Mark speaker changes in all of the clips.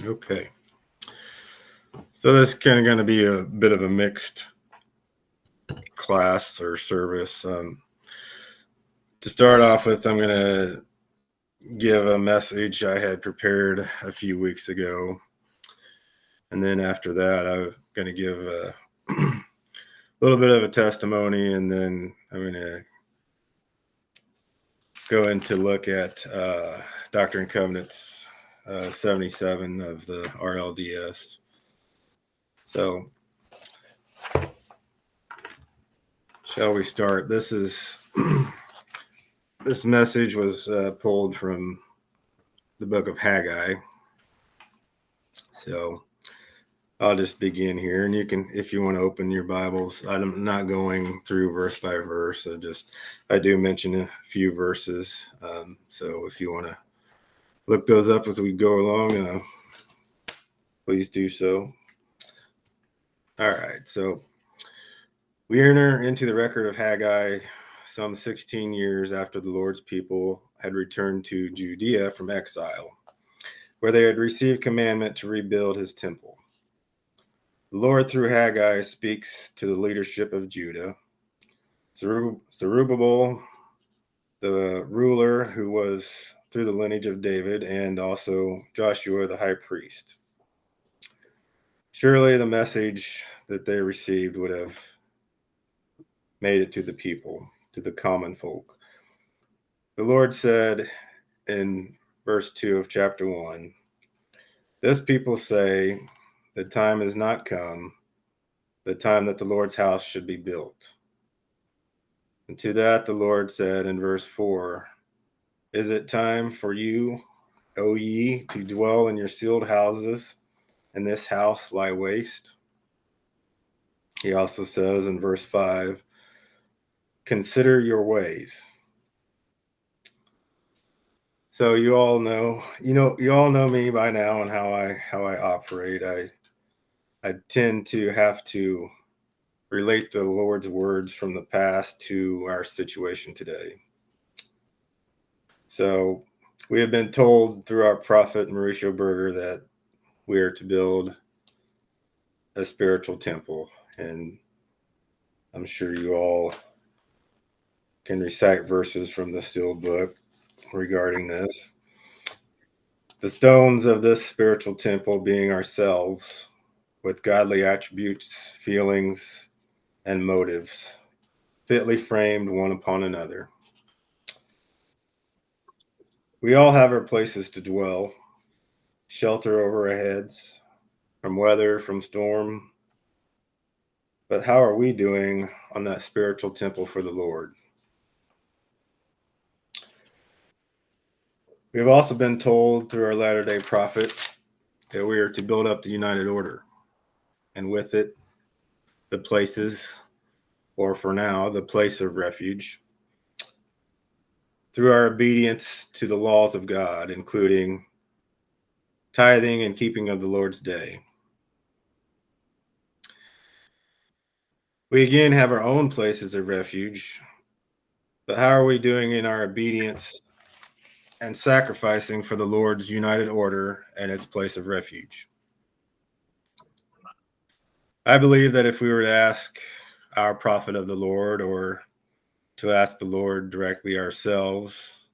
Speaker 1: Okay. So this is kind of going to be a bit of a mixed class or service. To start off with, I'm going to give a message I had prepared a few weeks ago. And then after that, I'm going to give a little bit of a testimony, and then I'm going to go into look at Doctrine and Covenants 77 of the RLDS. So shall we start? This message was pulled from the book of Haggai. So I'll just begin here, and you can, if you want to open your Bibles, I'm not going through verse by verse. I do mention a few verses. So if you want to look those up as we go along, please do so. All right. So we enter into the record of Haggai some 16 years after the Lord's people had returned to Judea from exile, where they had received commandment to rebuild his temple. The Lord, through Haggai, speaks to the leadership of Judah. Zerubbabel, the ruler who was through the lineage of David, and also Joshua, the high priest. Surely the message that they received would have made it to the people, to the common folk. The Lord said in verse 2 of chapter 1, "This people say, the time has not come, the time that the Lord's house should be built." And to that the Lord said in verse 4, "Is it time for you, O ye, to dwell in your sealed houses, and this house lie waste?" He also says in verse 5, "Consider your ways." So you all know me by now and how I operate. I tend to have to relate the Lord's words from the past to our situation today. So we have been told through our prophet Mauricio Berger that we are to build a spiritual temple, and I'm sure you all can recite verses from the sealed book regarding this. The stones of this spiritual temple being ourselves, with godly attributes, feelings, and motives, fitly framed one upon another. We all have our places to dwell, shelter over our heads, from weather, from storm. But how are we doing on that spiritual temple for the Lord? We have also been told through our latter-day prophet that we are to build up the united order, and with it, the places, or for now, the place of refuge, through our obedience to the laws of God, including tithing and keeping of the Lord's day. We again have our own places of refuge, but how are we doing in our obedience and sacrificing for the Lord's united order and its place of refuge? I believe that if we were to ask our prophet of the Lord, or to ask the Lord directly ourselves,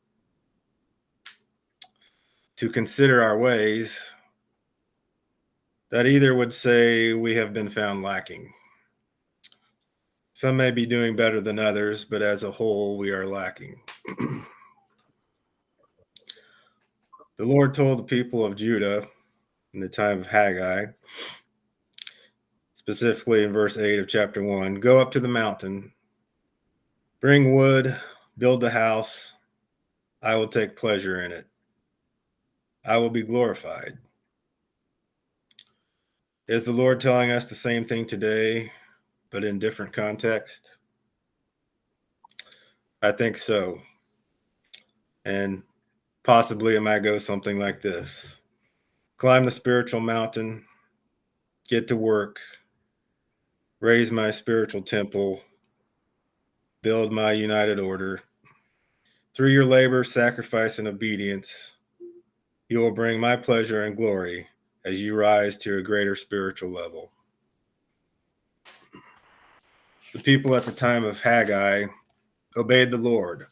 Speaker 1: to consider our ways, that either would say we have been found lacking. Some may be doing better than others, but as a whole, we are lacking. The Lord told the people of Judah in the time of Haggai, specifically in verse 8 of chapter 1, "Go up to the mountain, bring wood, build the house. I will take pleasure in it. I will be glorified." Is the Lord telling us the same thing today, but in different context? I think so. And possibly it might go something like this: climb the spiritual mountain, get to work, raise my spiritual temple, build my united order. Through your labor, sacrifice, and obedience, you will bring my pleasure and glory as you rise to a greater spiritual level. The people at the time of Haggai obeyed the Lord.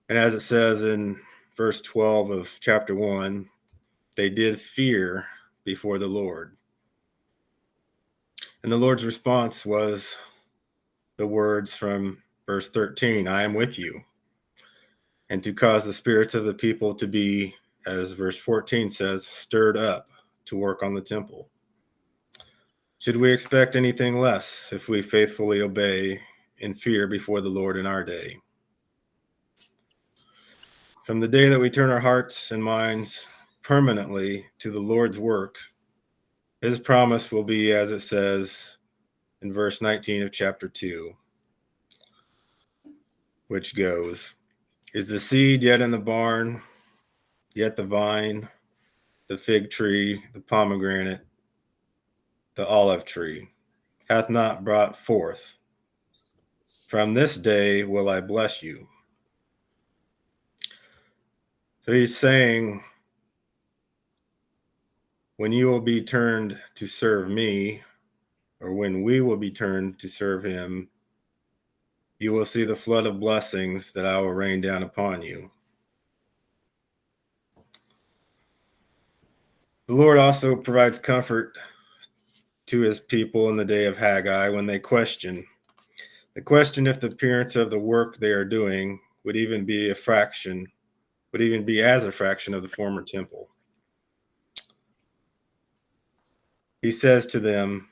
Speaker 1: And as it says in verse 12 of chapter 1, they did fear before the Lord. And the Lord's response was the words from verse 13, I am with you. And to cause the spirits of the people to be, as verse 14 says, stirred up to work on the temple. Should we expect anything less if we faithfully obey in fear before the Lord in our day? From the day that we turn our hearts and minds permanently to the Lord's work, his promise will be, as it says in verse 19 of chapter 2, which goes, is the seed yet in the barn, yet the vine, the fig tree, the pomegranate, the olive tree, hath not brought forth? From this day will I bless you. So he's saying, when you will be turned to serve me, or when we will be turned to serve him, you will see the flood of blessings that I will rain down upon you. The Lord also provides comfort to his people in the day of Haggai when they question. They question if the appearance of the work they are doing would even be as a fraction of the former temple. He says to them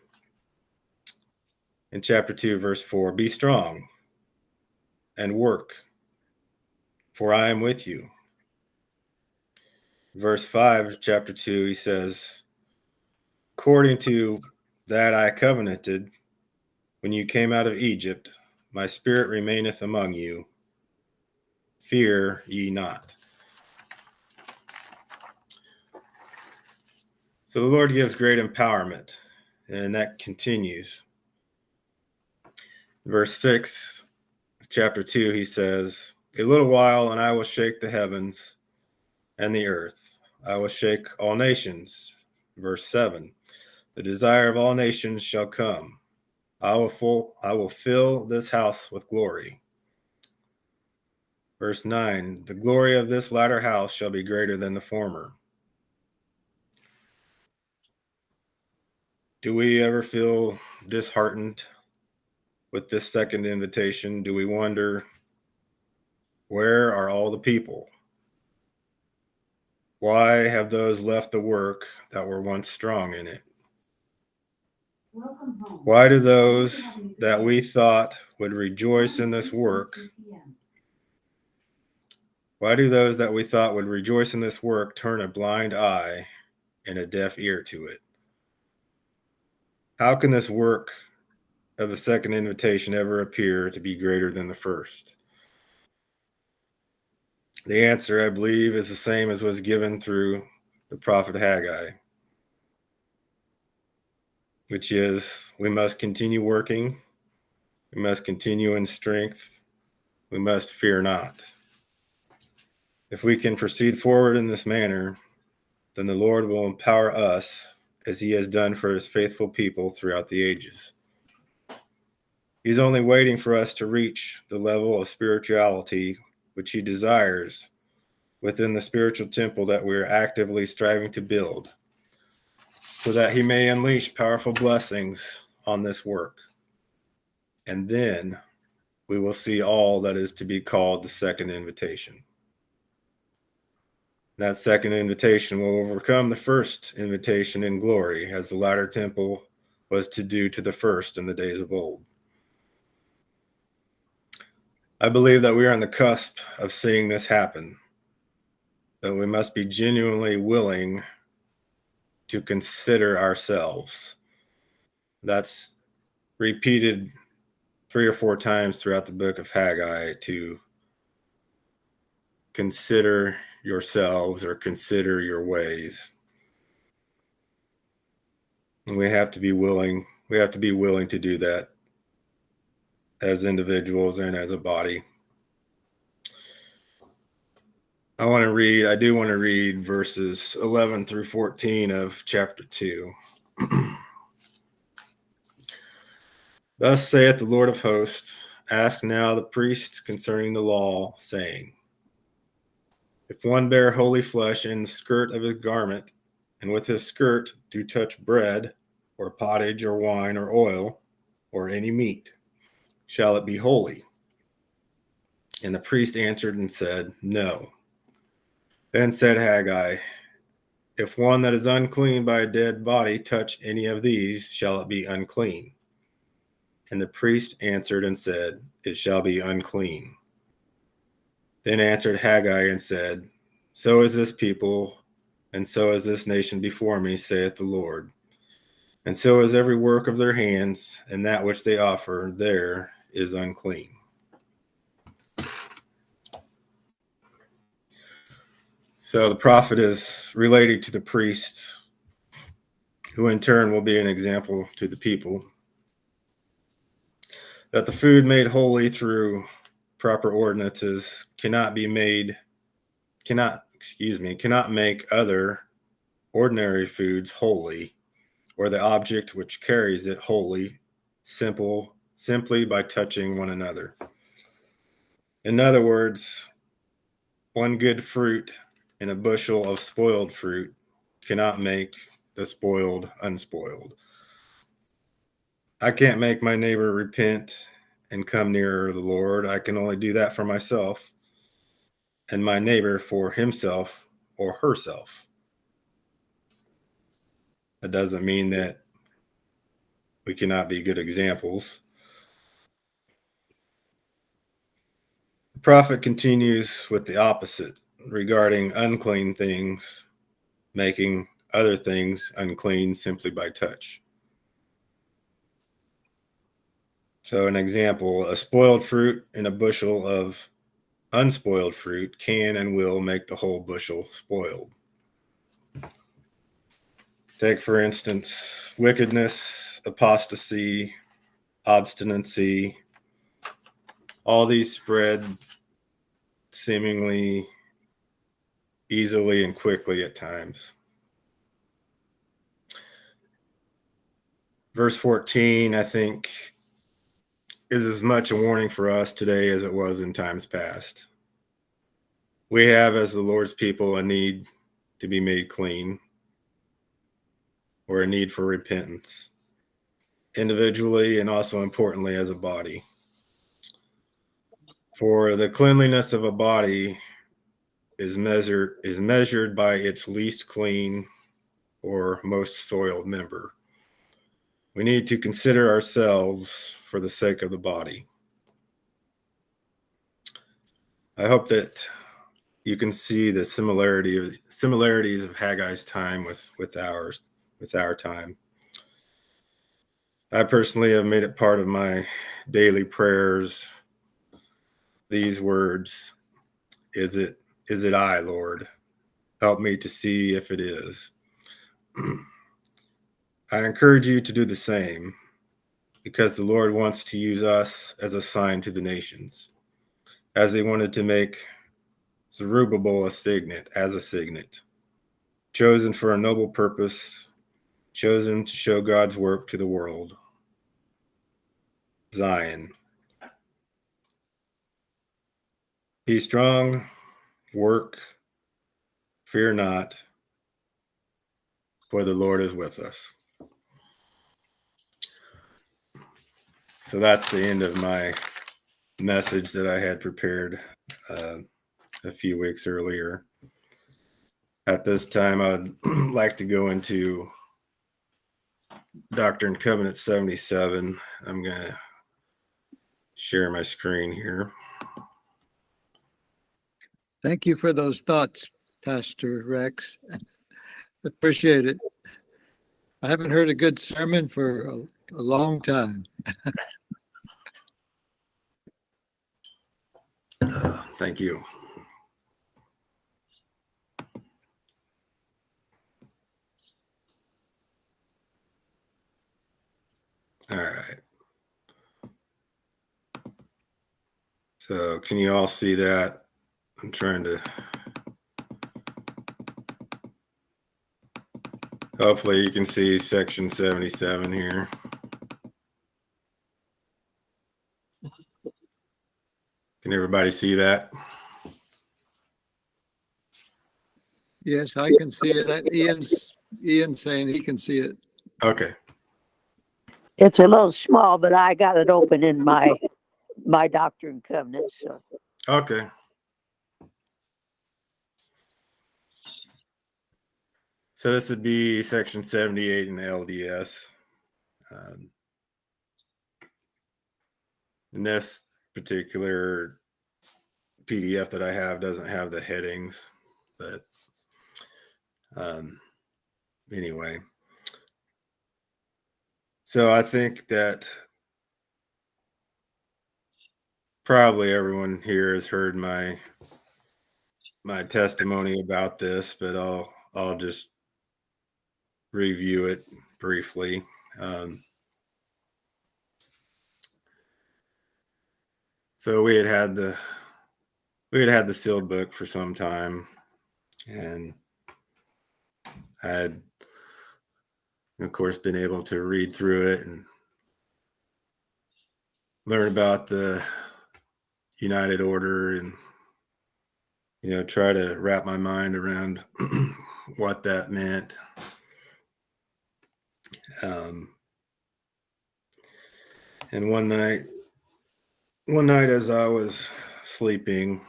Speaker 1: in chapter 2, verse 4, be strong and work, for I am with you. Verse 5 of chapter 2, he says, according to that I covenanted when you came out of Egypt, my spirit remaineth among you. Fear ye not. So the Lord gives great empowerment, and that continues. Verse 6 of chapter 2, he says, a little while, and I will shake the heavens and the earth. I will shake all nations. Verse 7, the desire of all nations shall come. I will fill this house with glory. Verse 9, the glory of this latter house shall be greater than the former. Do we ever feel disheartened with this second invitation? Do we wonder, where are all the people? Why have those left the work that were once strong in it? Why do those that we thought would rejoice in this work, turn a blind eye and a deaf ear to it? How can this work of the second invitation ever appear to be greater than the first? The answer, I believe, is the same as was given through the prophet Haggai, which is we must continue working, we must continue in strength, we must fear not. If we can proceed forward in this manner, then the Lord will empower us as he has done for his faithful people throughout the ages. He's only waiting for us to reach the level of spirituality which he desires within the spiritual temple that we're actively striving to build, so that he may unleash powerful blessings on this work. And then we will see all that is to be called the second invitation. That second invitation will overcome the first invitation in glory, as the latter temple was to do to the first in the days of old. I believe that we are on the cusp of seeing this happen, but we must be genuinely willing to consider ourselves. That's repeated 3 or 4 times throughout the book of Haggai, to consider yourselves or consider your ways. And we have to be willing to do that as individuals and as a body. I do want to read verses 11 through 14 of chapter 2. Thus saith the Lord of hosts, ask now the priests concerning the law, saying, if one bear holy flesh in the skirt of his garment, and with his skirt do touch bread, or pottage, or wine, or oil, or any meat, shall it be holy? And the priest answered and said, no. Then said Haggai, if one that is unclean by a dead body touch any of these, shall it be unclean? And the priest answered and said, it shall be unclean. Then answered Haggai and said, so is this people, and so is this nation before me, saith the Lord. And so is every work of their hands, and that which they offer there is unclean. So the prophet is relating to the priest, who in turn will be an example to the people, that the food made holy through proper ordinances cannot make other ordinary foods holy, or the object which carries it holy, simply by touching one another. In other words, one good fruit in a bushel of spoiled fruit cannot make the spoiled unspoiled. I can't make my neighbor repent and come nearer the Lord. I can only do that for myself, and my neighbor for himself or herself. That doesn't mean that we cannot be good examples. The prophet continues with the opposite regarding unclean things, making other things unclean simply by touch. So an example, a spoiled fruit in a bushel of unspoiled fruit can and will make the whole bushel spoiled. Take, for instance, wickedness, apostasy, obstinacy. All these spread seemingly easily and quickly at times. Verse 14, I think, is as much a warning for us today as it was in times past. We have, as the Lord's people, a need to be made clean, or a need for repentance, individually and also importantly as a body. For the cleanliness of a body is measured by its least clean or most soiled member. We need to consider ourselves for the sake of the body. I hope that you can see the similarities of Haggai's time with our time. I personally have made it part of my daily prayers these words, is it I, Lord? Help me to see if it is. I encourage you to do the same, because the Lord wants to use us as a sign to the nations, as he wanted to make Zerubbabel a signet, chosen for a noble purpose, chosen to show God's work to the world. Zion. Be strong, work, fear not, for the Lord is with us. So that's the end of my message that I had prepared a few weeks earlier. At this time, I'd like to go into Doctrine and Covenants 77. I'm going to share my screen here.
Speaker 2: Thank you for those thoughts, Pastor Rex. Appreciate it. I haven't heard a good sermon for a long time.
Speaker 1: Thank you. All right. So can you all see that? I'm trying to Hopefully you can see section 77 here. Can everybody see that?
Speaker 2: Yes, I can see it. Ian's saying he can see it.
Speaker 1: Okay.
Speaker 3: It's a little small, but I got it open in my Doctrine and Covenants. So.
Speaker 1: Okay. So this would be section 78 in LDS. And this particular PDF that I have doesn't have the headings, but anyway. So I think that probably everyone here has heard my testimony about this, but I'll just review it briefly. So we had the sealed book for some time, and I had, of course, been able to read through it and learn about the United Order, and try to wrap my mind around what that meant. And one night as I was sleeping,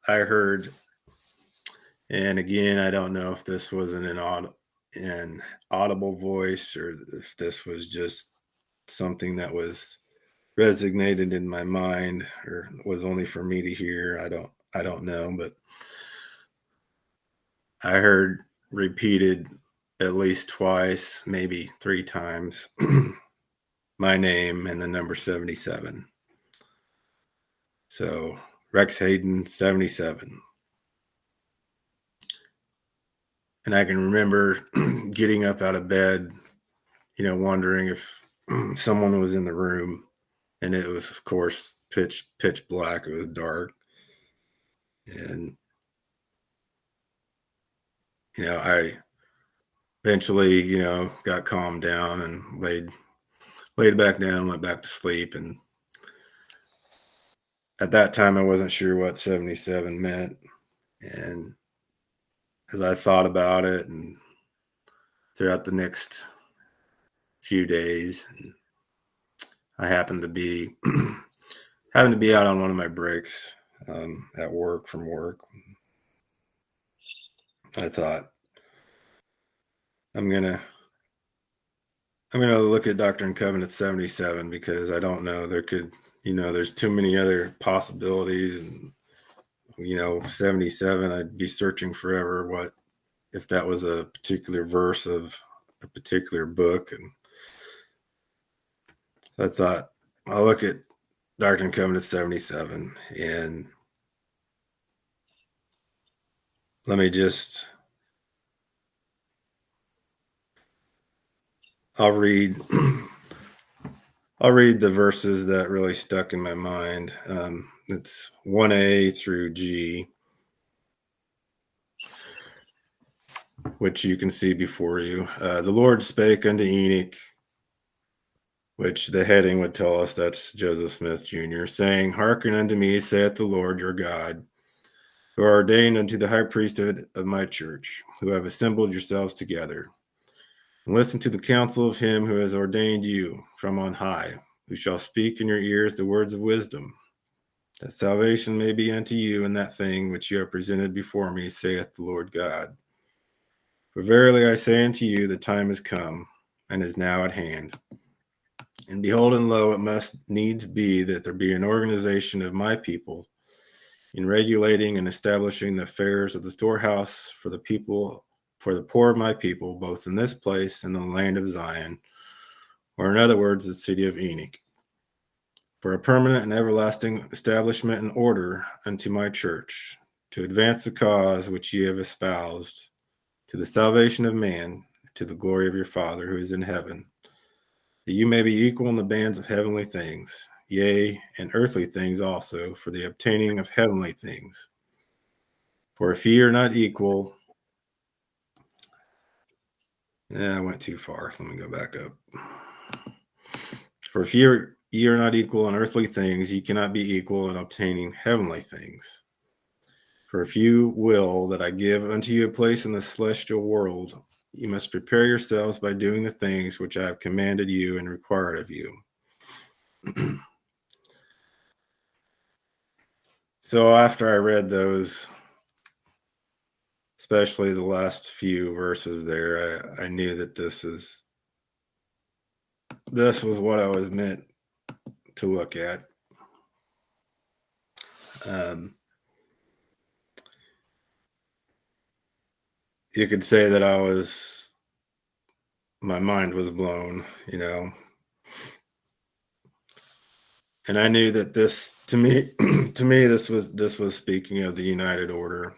Speaker 1: I heard, and again, I don't know if this was an audible voice or if this was just something that was resonated in my mind or was only for me to hear. I don't know, but I heard repeated at least twice, maybe 3 times, my name and the number 77. So Rex Hayden, 77. And I can remember getting up out of bed, wondering if someone was in the room. And it was, of course, pitch black. It was dark. And, I eventually, got calmed down and laid back down, went back to sleep. And at that time, I wasn't sure what 77 meant. And as I thought about it and throughout the next few days, and I happened to be out on one of my breaks at work from work. I thought, I'm gonna look at Doctrine and Covenants 77 because I don't know, there could, there's too many other possibilities, and 77, I'd be searching forever what if that was a particular verse of a particular book. And I thought, I'll look at Doctrine and Covenants 77, and let me just, I'll read the verses that really stuck in my mind. It's 1A through G, which you can see before you. The Lord spake unto Enoch, which the heading would tell us that's Joseph Smith Jr., saying, Hearken unto me, saith the Lord your God, who are ordained unto the high priesthood of my church, who have assembled yourselves together. And listen to the counsel of him who has ordained you from on high, who shall speak in your ears the words of wisdom, that salvation may be unto you in that thing which you have presented before me, saith the Lord God. For verily I say unto you, the time is come, and is now at hand. And behold, and lo, it must needs be that there be an organization of my people in regulating and establishing the affairs of the storehouse for the people, for the poor of my people, both in this place and in the land of Zion, or in other words, the city of Enoch, for a permanent and everlasting establishment and order unto my church, to advance the cause which ye have espoused, to the salvation of man, to the glory of your Father who is in heaven, that you may be equal in the bands of heavenly things, yea, and earthly things also, for the obtaining of heavenly things. For if ye are not equal, Yeah, I went too far. Let me go back up. For if ye are not equal in earthly things, ye cannot be equal in obtaining heavenly things. For if you will that I give unto you a place in the celestial world, you must prepare yourselves by doing the things which I have commanded you and required of you. So after I read those, especially the last few verses there, I knew that this was what I was meant to look at. You could say that my mind was blown, and I knew that this, to me, this was speaking of the United Order,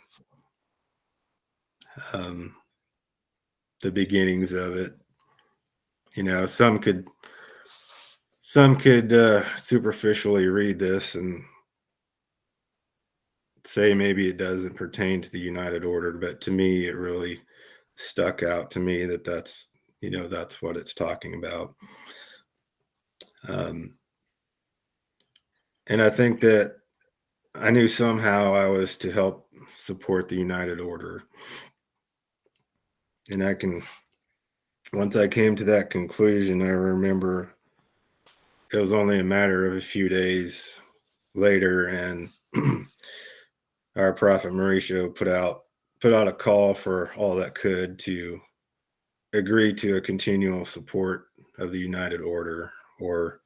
Speaker 1: the beginnings of it. Some could superficially read this and say maybe it doesn't pertain to the United Order, but to me, it really stuck out to me that's what it's talking about. And I think that I knew somehow I was to help support the United Order. And once I came to that conclusion, I remember it was only a matter of a few days later, and our prophet Mauricio put out a call for all that could to agree to a continual support of the United Order, or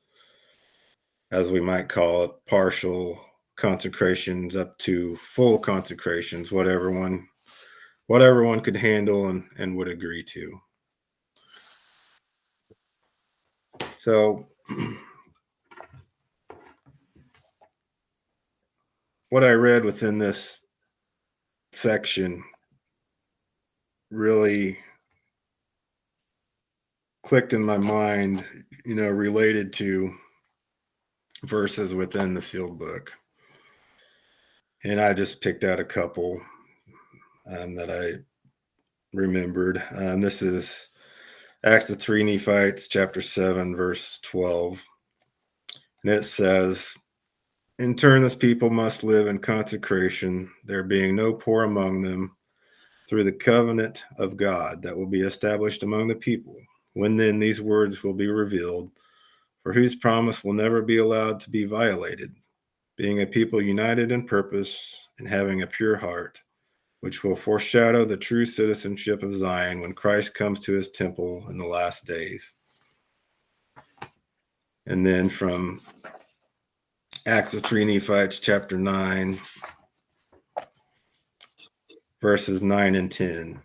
Speaker 1: as we might call it, partial consecrations up to full consecrations, whatever one could handle and would agree to. So what I read within this section really clicked in my mind, related to verses within the sealed book. And I just picked out a couple that I remembered. This is Acts of 3 Nephites, chapter 7, verse 12. And it says, "In turn, this people must live in consecration, there being no poor among them, through the covenant of God that will be established among the people. When then these words will be revealed, for whose promise will never be allowed to be violated, being a people united in purpose and having a pure heart, which will foreshadow the true citizenship of Zion when Christ comes to his temple in the last days." And then from Acts of 3 Nephites, chapter 9, verses 9 and 10.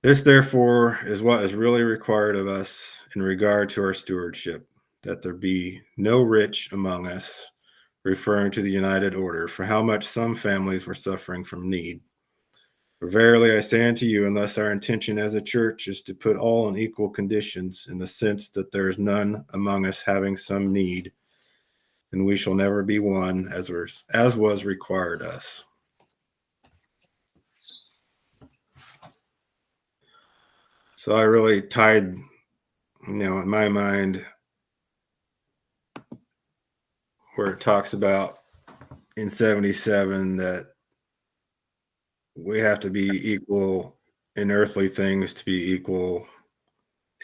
Speaker 1: "This, therefore, is what is really required of us in regard to our stewardship, that there be no rich among us," referring to the United Order, "for how much some families were suffering from need. For verily I say unto you, unless our intention as a church is to put all in equal conditions, in the sense that there is none among us having some need, then we shall never be one as was required us." So I really tied, in my mind, where it talks about in 77 that we have to be equal in earthly things to be equal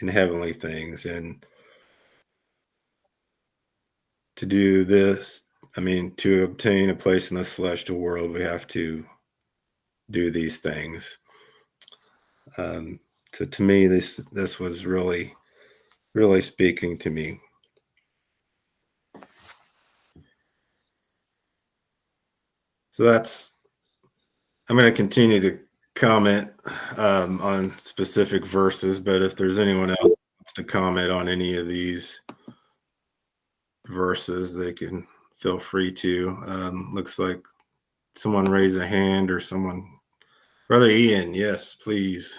Speaker 1: in heavenly things. And to do this, to obtain a place in the celestial world, we have to do these things. So to me, this was really, really speaking to me. So I'm going to continue to comment on specific verses, but if there's anyone else who wants to comment on any of these verses, they can feel free to. Looks like someone raised a hand, or someone. Brother Ian, yes, please.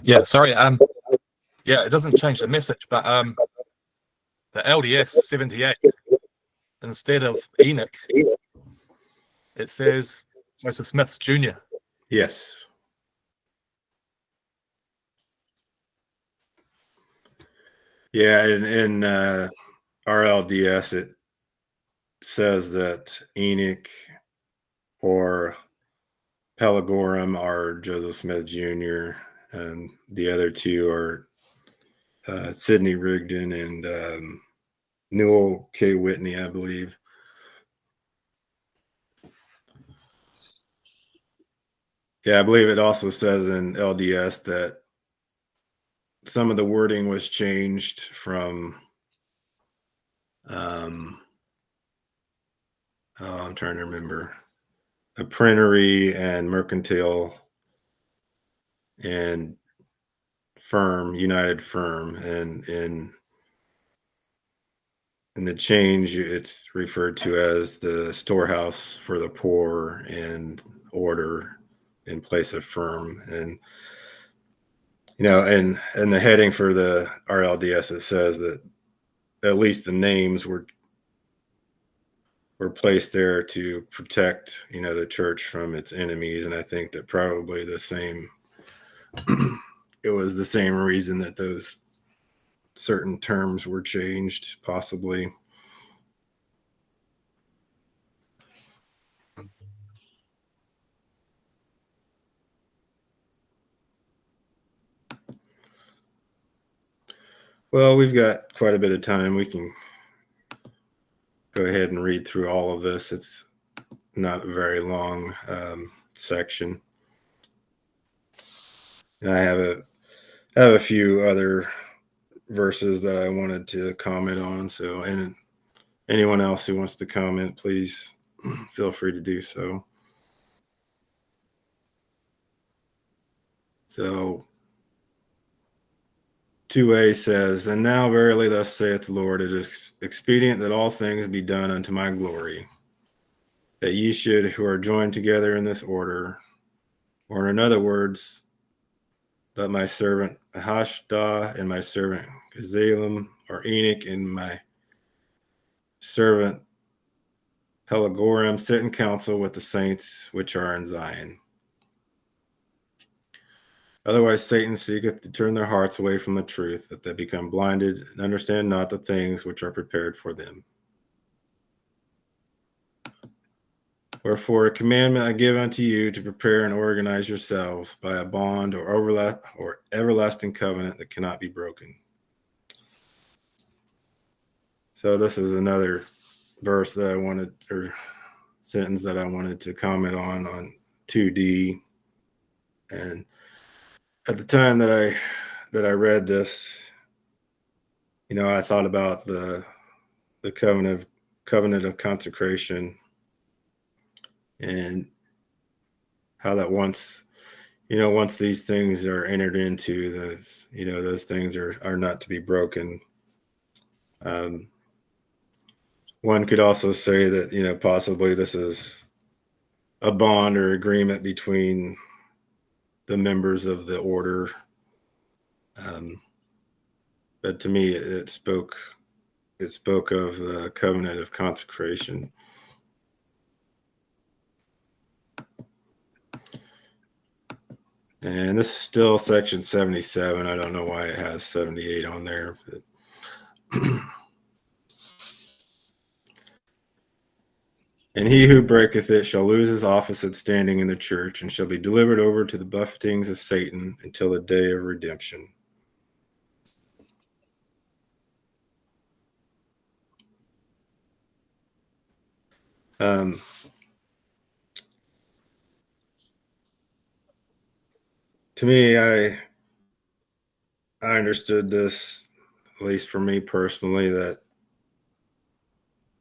Speaker 4: Yeah, sorry. Yeah, it doesn't change the message, but the LDS 78, instead of Enoch, it says Joseph Smith Jr.
Speaker 1: Yes. Yeah, in RLDS, it says that Enoch or Pelagorum are Joseph Smith Jr., and the other two are Sidney Rigdon and Newell K. Whitney, I believe. Yeah, I believe it also says in LDS that some of the wording was changed from I'm trying to remember, a printery and mercantile and firm, united firm, and in the change it's referred to as the storehouse for the poor and order in place of firm. And and the heading for the RLDS, it says that at least the names were placed there to protect the church from its enemies. And I think that probably the same it was the same reason that those certain terms were changed, possibly. Well, we've got quite a bit of time. We can go ahead and read through all of this. It's not a very long section. And I have a few other verses that I wanted to comment on. So, and anyone else who wants to comment, please feel free to do so. So 2a says, "And now verily thus saith the Lord, it is expedient that all things be done unto my glory, that ye should, who are joined together in this order, or in other words, that my servant Ahashdah and my servant Gezalim, or Enoch and my servant Pelagorum, sit in council with the saints which are in Zion. Otherwise Satan seeketh to turn their hearts away from the truth, that they become blinded and understand not the things which are prepared for them. Wherefore a commandment I give unto you, to prepare and organize yourselves by a bond or everlasting covenant that cannot be broken." So this is another verse that I wanted, or sentence that I wanted to comment on 2D. And at the time that I read this, I thought about the covenant of consecration, and how that once these things are entered into, those things are not to be broken. One could also say that, possibly this is a bond or agreement between the members of the order. But to me, it spoke of the covenant of consecration. And this is still section 77. I don't know why it has 78 on there. "And he who breaketh it shall lose his office and standing in the church, and shall be delivered over to the buffetings of Satan until the day of redemption." To me, I understood this, at least for me personally, that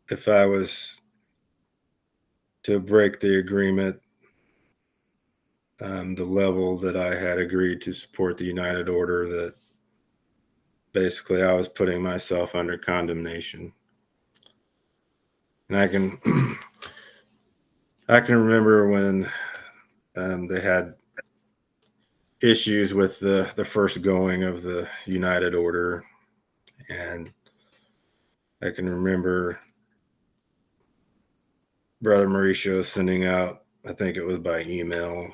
Speaker 1: if I was to break the agreement, the level that I had agreed to support the United Order, that basically I was putting myself under condemnation. And I can remember when they had issues with the first going of the United Order, and I can remember Brother Mauricio sending out, I think it was by email,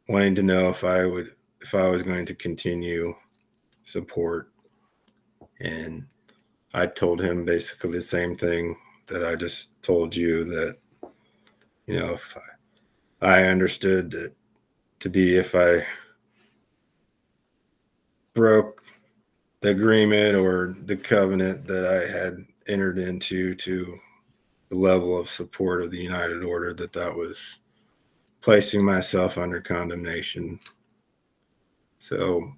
Speaker 1: wanting to know if I was going to continue support. And I told him basically the same thing that I just told you, that, if I understood that to be, if I broke the agreement or the covenant that I had entered into to the level of support of the United Order, that was placing myself under condemnation. So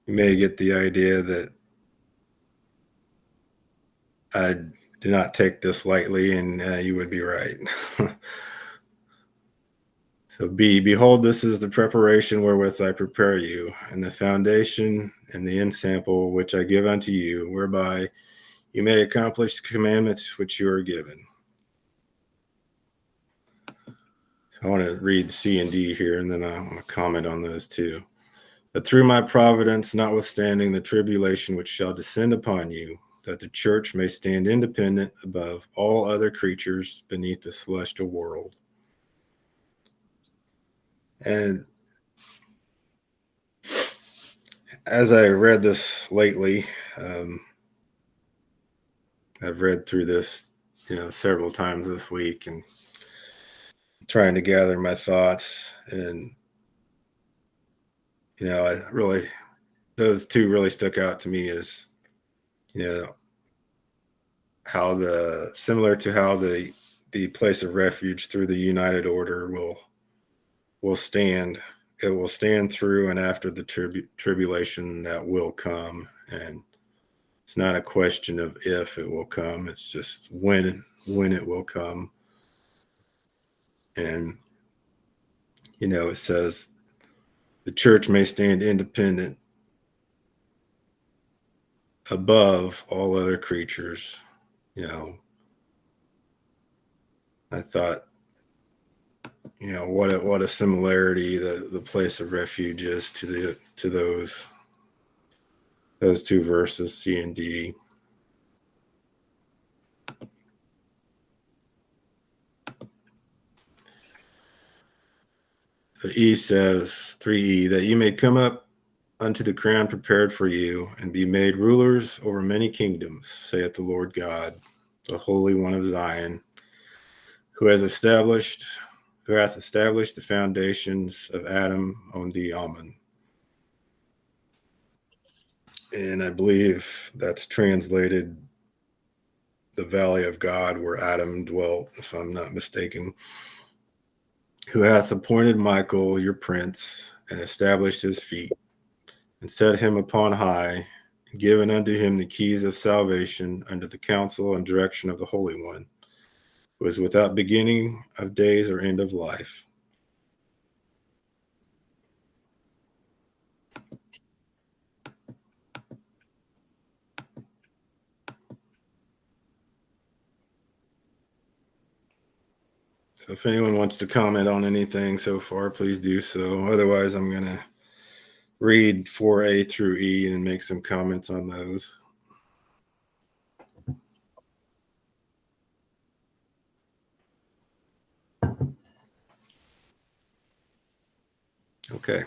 Speaker 1: you may get the idea that I do not take this lightly, and you would be right. So behold, this is the preparation wherewith I prepare you, and the foundation and the ensample which I give unto you, whereby you may accomplish the commandments which you are given. So I want to read C and D here, and then I want to comment on those too. But through my providence, notwithstanding the tribulation which shall descend upon you, that the church may stand independent above all other creatures beneath the celestial world. And as I read this lately, I've read through this, several times this week, and trying to gather my thoughts. And, those two really stuck out to me as, similar to how the place of refuge through the United Order will stand. It will stand through and after the tribulation that will come. And it's not a question of if it will come. It's just when it will come. And, it says the church may stand independent above all other creatures. I thought, what a similarity the place of refuge is to those two verses, C and D. So E says, 3E, that you may come up unto the crown prepared for you, and be made rulers over many kingdoms, saith the Lord God, the Holy One of Zion, who hath established the foundations of Adam on the Amen. And I believe that's translated the valley of God, where Adam dwelt, if I'm not mistaken, who hath appointed Michael your prince, and established his feet, and set him upon high, and given unto him the keys of salvation, under the counsel and direction of the Holy One, who is without beginning of days or end of life. So if anyone wants to comment on anything so far, please do so. Otherwise, I'm going to read 4A through E and make some comments on those. Okay.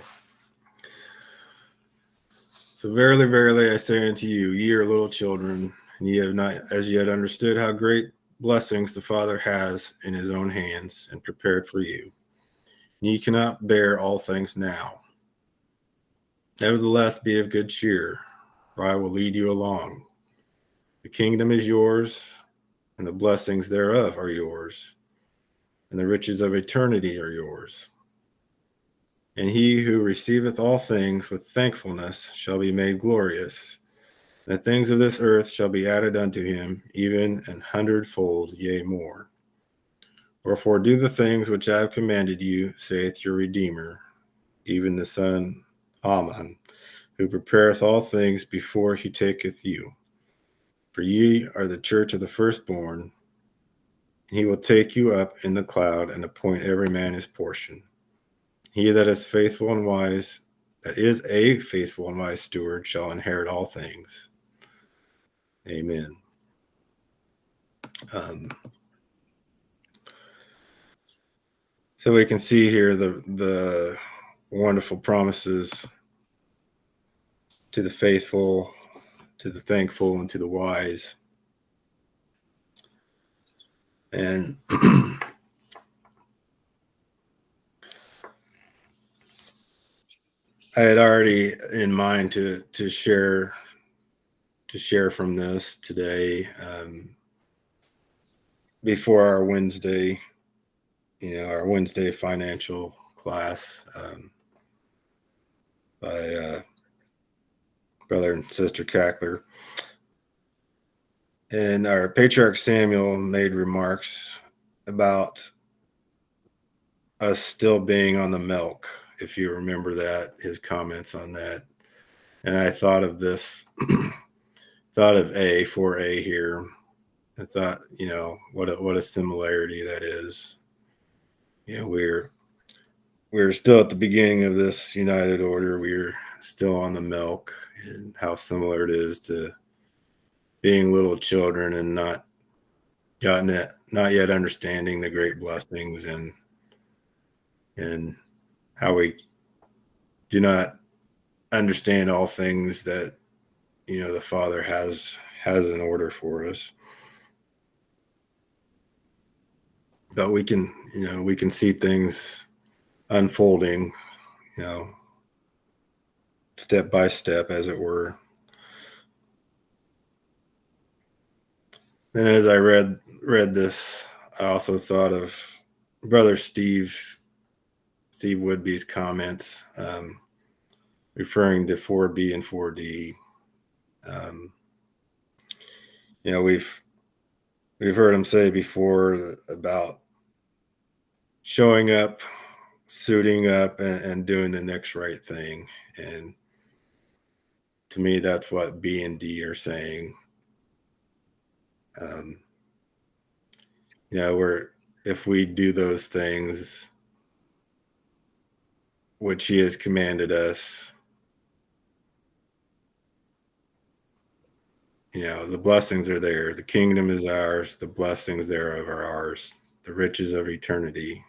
Speaker 1: So verily, verily, I say unto you, ye are little children, and ye have not as yet understood how great blessings the Father has in his own hands and prepared for you. And ye cannot bear all things now. Nevertheless, be of good cheer, for I will lead you along. The kingdom is yours, and the blessings thereof are yours, and the riches of eternity are yours. And he who receiveth all things with thankfulness shall be made glorious. The things of this earth shall be added unto him, even an hundredfold, yea, more. Wherefore do the things which I have commanded you, saith your Redeemer, even the Son Amen, who prepareth all things before he taketh you. For ye are the church of the firstborn, and he will take you up in the cloud, and appoint every man his portion. He that is faithful and wise that is a faithful and wise steward shall inherit all things. Amen. So we can see here the wonderful promises to the faithful, to the thankful, and to the wise. And I had already in mind to share from this today, before our Wednesday, our Wednesday financial class, by Brother and Sister Cackler. And our patriarch Samuel made remarks about us still being on the milk, if you remember that, his comments on that. And I thought of this, thought of A4A here. I thought, what a similarity that is. We're still at the beginning of this united order. We're still on the milk, and how similar it is to being little children and not yet understanding the great blessings, and how we do not understand all things that the Father has in order for us. But we can see things unfolding, step by step, as it were. And as I read this, I also thought of Brother Steve Woodby's comments, referring to 4B and 4D. We've heard him say before about showing up, suiting up, and doing the next right thing. And to me, that's what B and D are saying. If we do those things which he has commanded us, the blessings are there. The kingdom is ours. The blessings thereof are ours. The riches of eternity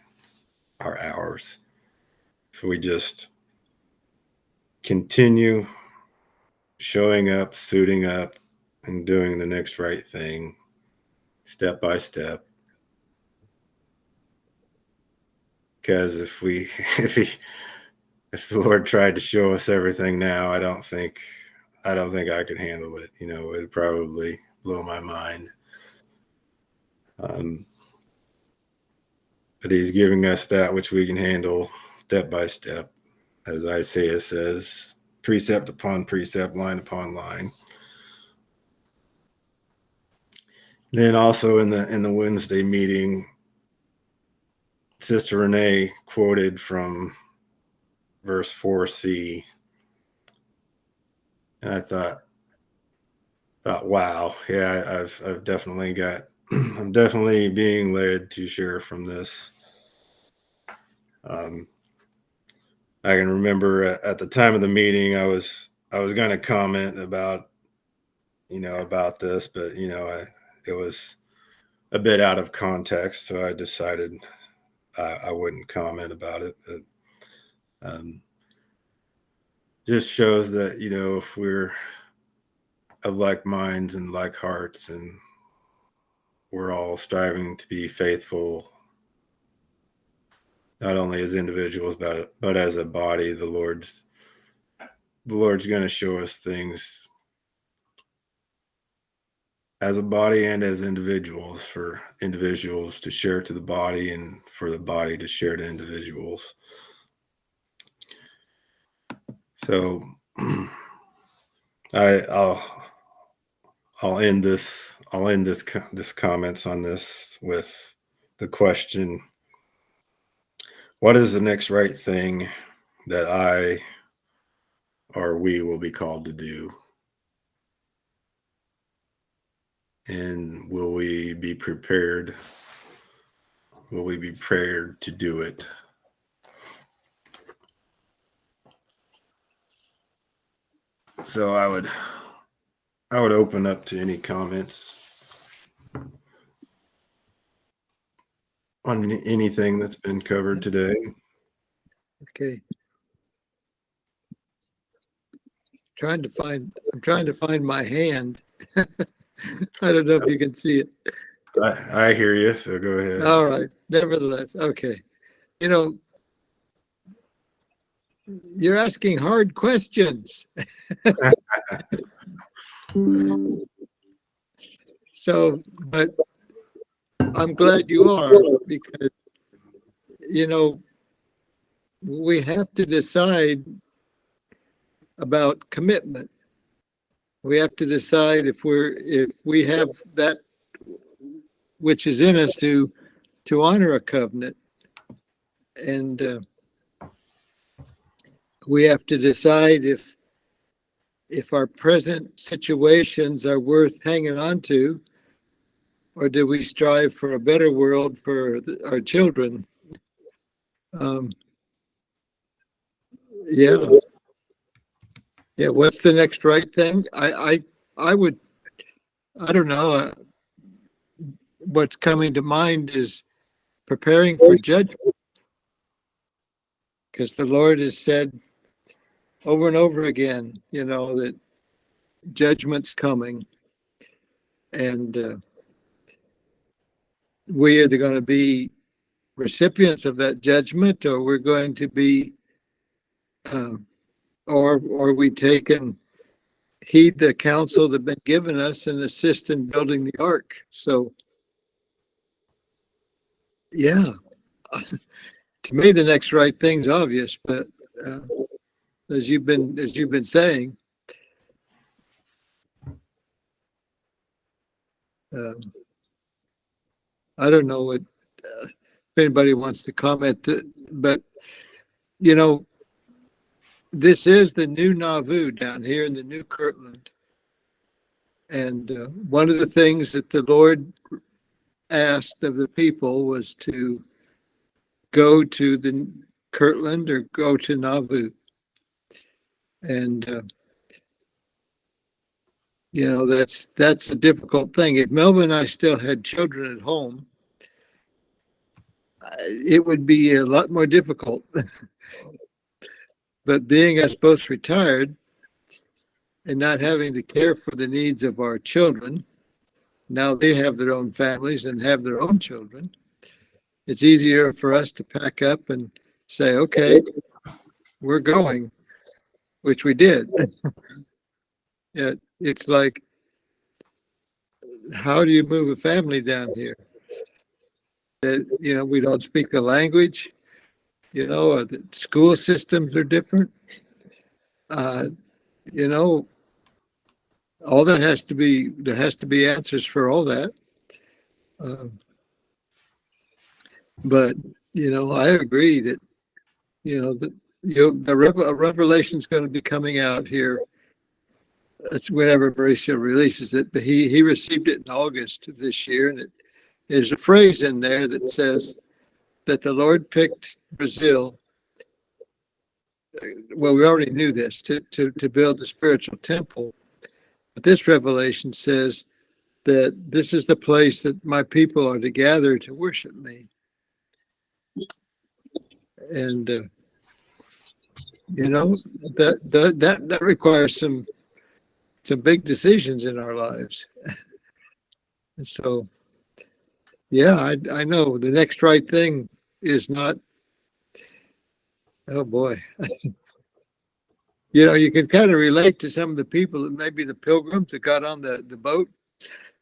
Speaker 1: are ours. If we just continue showing up, suiting up, and doing the next right thing, step by step. Because if the Lord tried to show us everything now, I don't think I could handle it. It would probably blow my mind. But he's giving us that which we can handle step by step. As Isaiah says, precept upon precept, line upon line. Then also in the Wednesday meeting, Sister Renee quoted from verse 4c. And I thought, wow, yeah, I've definitely got, I'm definitely being led to share from this. I can remember at the time of the meeting, I was going to comment about this, but it was a bit out of context, so I decided I wouldn't comment about it. But just shows that if we're of like minds and like hearts, and we're all striving to be faithful, not only as individuals but as a body, the Lord's going to show us things as a body and as individuals, for individuals to share to the body and for the body to share to individuals. So I'll end this comments on this with the question: what is the next right thing that I or we will be called to do? And will we be prepared? Will we be prepared to do it? So I would open up to any comments on anything that's been covered today.
Speaker 2: Okay. I'm trying to find my hand. I don't know if you can see it.
Speaker 1: I hear you, so go ahead.
Speaker 2: All right. Nevertheless, okay. You know, you're asking hard questions. So, but I'm glad you are, because, you know, we have to decide about commitment. We have to decide if we have that which is in us to honor a covenant, and we have to decide if our present situations are worth hanging on to, or do we strive for a better world for our children? Yeah. Yeah. What's the next right thing? I don't know. What's coming to mind is preparing for judgment, because the Lord has said over and over again, you know, that judgment's coming, and we are either going to be recipients of that judgment, or we're going to be, or we take and heed the counsel that's been given us and assist in building the ark. So, yeah, to me, the next right thing's obvious, but as you've been saying, I don't know what if anybody wants to comment, but you know, this is the new Nauvoo down here in the New Kirtland. And one of the things that the Lord asked of the people was to go to the Kirtland or go to Nauvoo. And, you know, that's a difficult thing. If Melvin and I still had children at home, it would be a lot more difficult. But being us both retired and not having to care for the needs of our children, now they have their own families and have their own children, it's easier for us to pack up and say, okay, we're going, which we did. It's like, how do you move a family down here? That, you know, we don't speak the language, you know, the school systems are different. You know, all that there has to be answers for all that. But, you know, I agree that, you know, a revelation is going to be coming out here. It's whenever Mauricio releases it, but he received it in August of this year, and there's a phrase in there that says that the Lord picked Brazil. Well, we already knew this, to build the spiritual temple, but this revelation says that this is the place that my people are to gather to worship me. And you know, that requires some big decisions in our lives. And so, yeah, I know the next right thing is not, oh boy. You know, you can kind of relate to some of the people that maybe the pilgrims that got on the boat,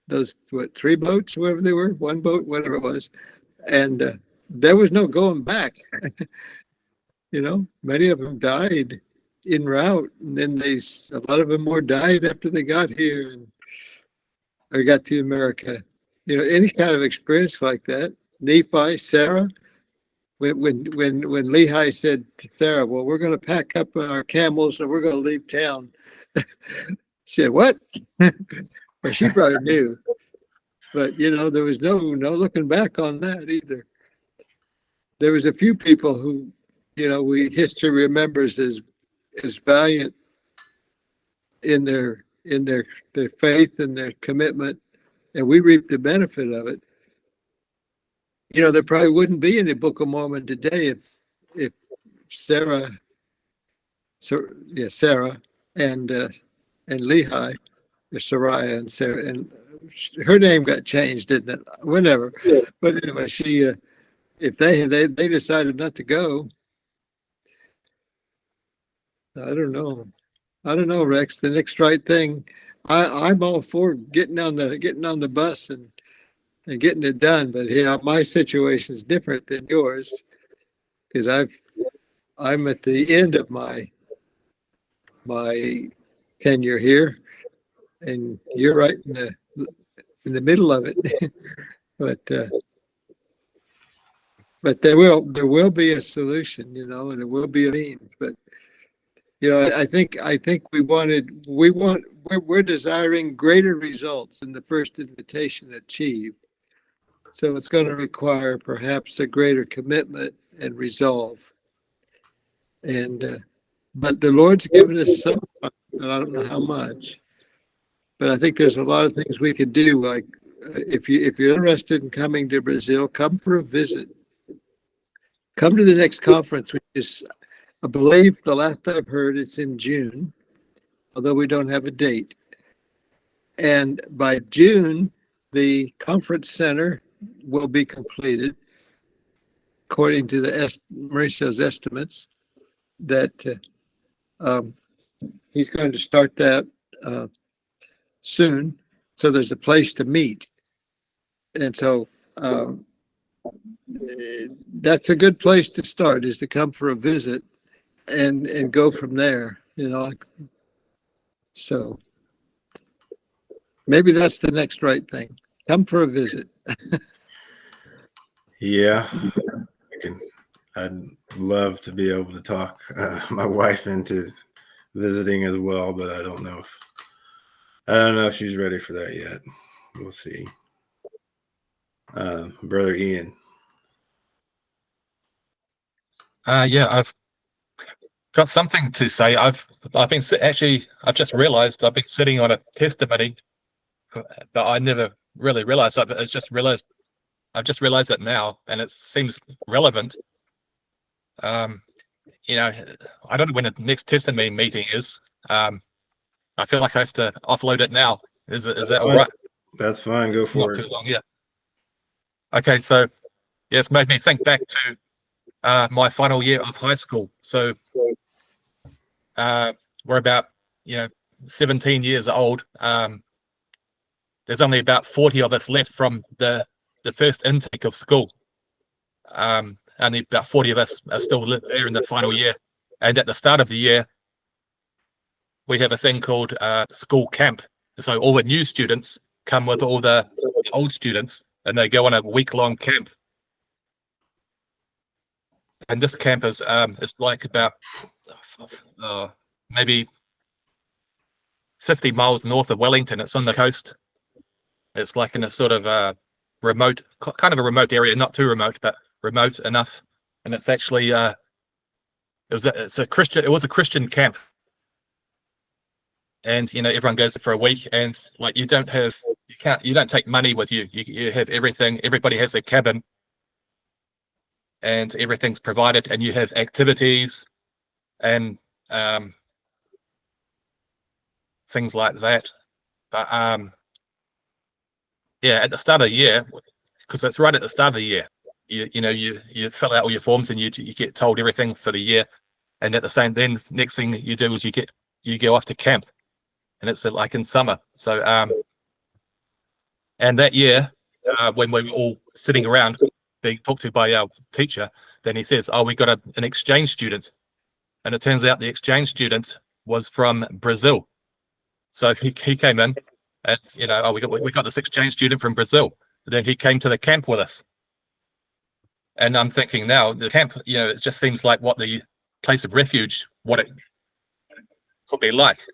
Speaker 2: those, what, 3 boats, whoever they were, 1 boat, whatever it was. And there was no going back. You know, many of them died en route, and then a lot of them more died after they got here or got to America. You know, any kind of experience like that. Nephi, Sarah, when Lehi said to Sarah, "Well, we're going to pack up our camels and we're going to leave town," she said, "What?" Well, she probably knew, but you know, there was no looking back on that either. There was a few people who, you know, history remembers as valiant in their faith and their commitment, and we reap the benefit of it. You know, there probably wouldn't be any Book of Mormon today if Sarah and Lehi, or Sariah and Sarah, and her name got changed, didn't it? Whenever, but anyway, she if they decided not to go, I don't know. I don't know, Rex. The next right thing. I'm all for getting on the bus and getting it done, but yeah, my situation is different than yours because I'm at the end of my tenure here, and you're right in the middle of it. but there will be a solution, you know, and there will be a means. But you know, I think we're desiring greater results than the first invitation achieved. So it's going to require perhaps a greater commitment and resolve. And but the Lord's given us some, and I don't know how much, but I think there's a lot of things we could do. Like if you're interested in coming to Brazil, come for a visit. Come to the next conference, which is, I believe, the last I've heard, it's in June, although we don't have a date. And by June, the conference center will be completed, according to Mauricio's estimates, that he's going to start that soon. So there's a place to meet. And so that's a good place to start, is to come for a visit and go from there, you know. So maybe that's the next right thing. Come for a visit.
Speaker 1: Yeah, I'd love to be able to talk my wife into visiting as well, but I don't know if she's ready for that yet. We'll see. Brother Ian.
Speaker 4: Yeah, I've got something to say. I've just realized I've been sitting on a testimony, but I never really realized. I've just realized it now, and it seems relevant. You know, I don't know when the next testimony meeting is. I feel like I have to offload it now. Is that all right?
Speaker 1: That's fine. Go for it.
Speaker 4: Not too long, yeah. Okay, so yeah, it's made me think back to my final year of high school. So we're about 17 years old. There's only about 40 of us left from the first intake of school. Only about 40 of us are still there in the final year. And at the start of the year, we have a thing called school camp. So all the new students come with all the old students, and they go on a week-long camp. And this camp is like about maybe 50 miles north of Wellington. It's on the coast. It's like in a sort of remote, kind of a remote area, not too remote, but remote enough. And it's actually it was a Christian camp. And everyone goes for a week, and like you don't take money with you. You have everything. Everybody has their cabin, and everything's provided, and you have activities and things like that. But yeah, at the start of the year, because it's right at the start of the year, you fill out all your forms, and you get told everything for the year. And at the same, then next thing you do is you go off to camp, and it's like in summer. So and that year, when we were all sitting around being talked to by our teacher, then he says, "Oh, we got an exchange student," and it turns out the exchange student was from Brazil. So he came in, and we got this exchange student from Brazil. And then he came to the camp with us, and I'm thinking now the camp, it just seems like what the place of refuge, what it could be like,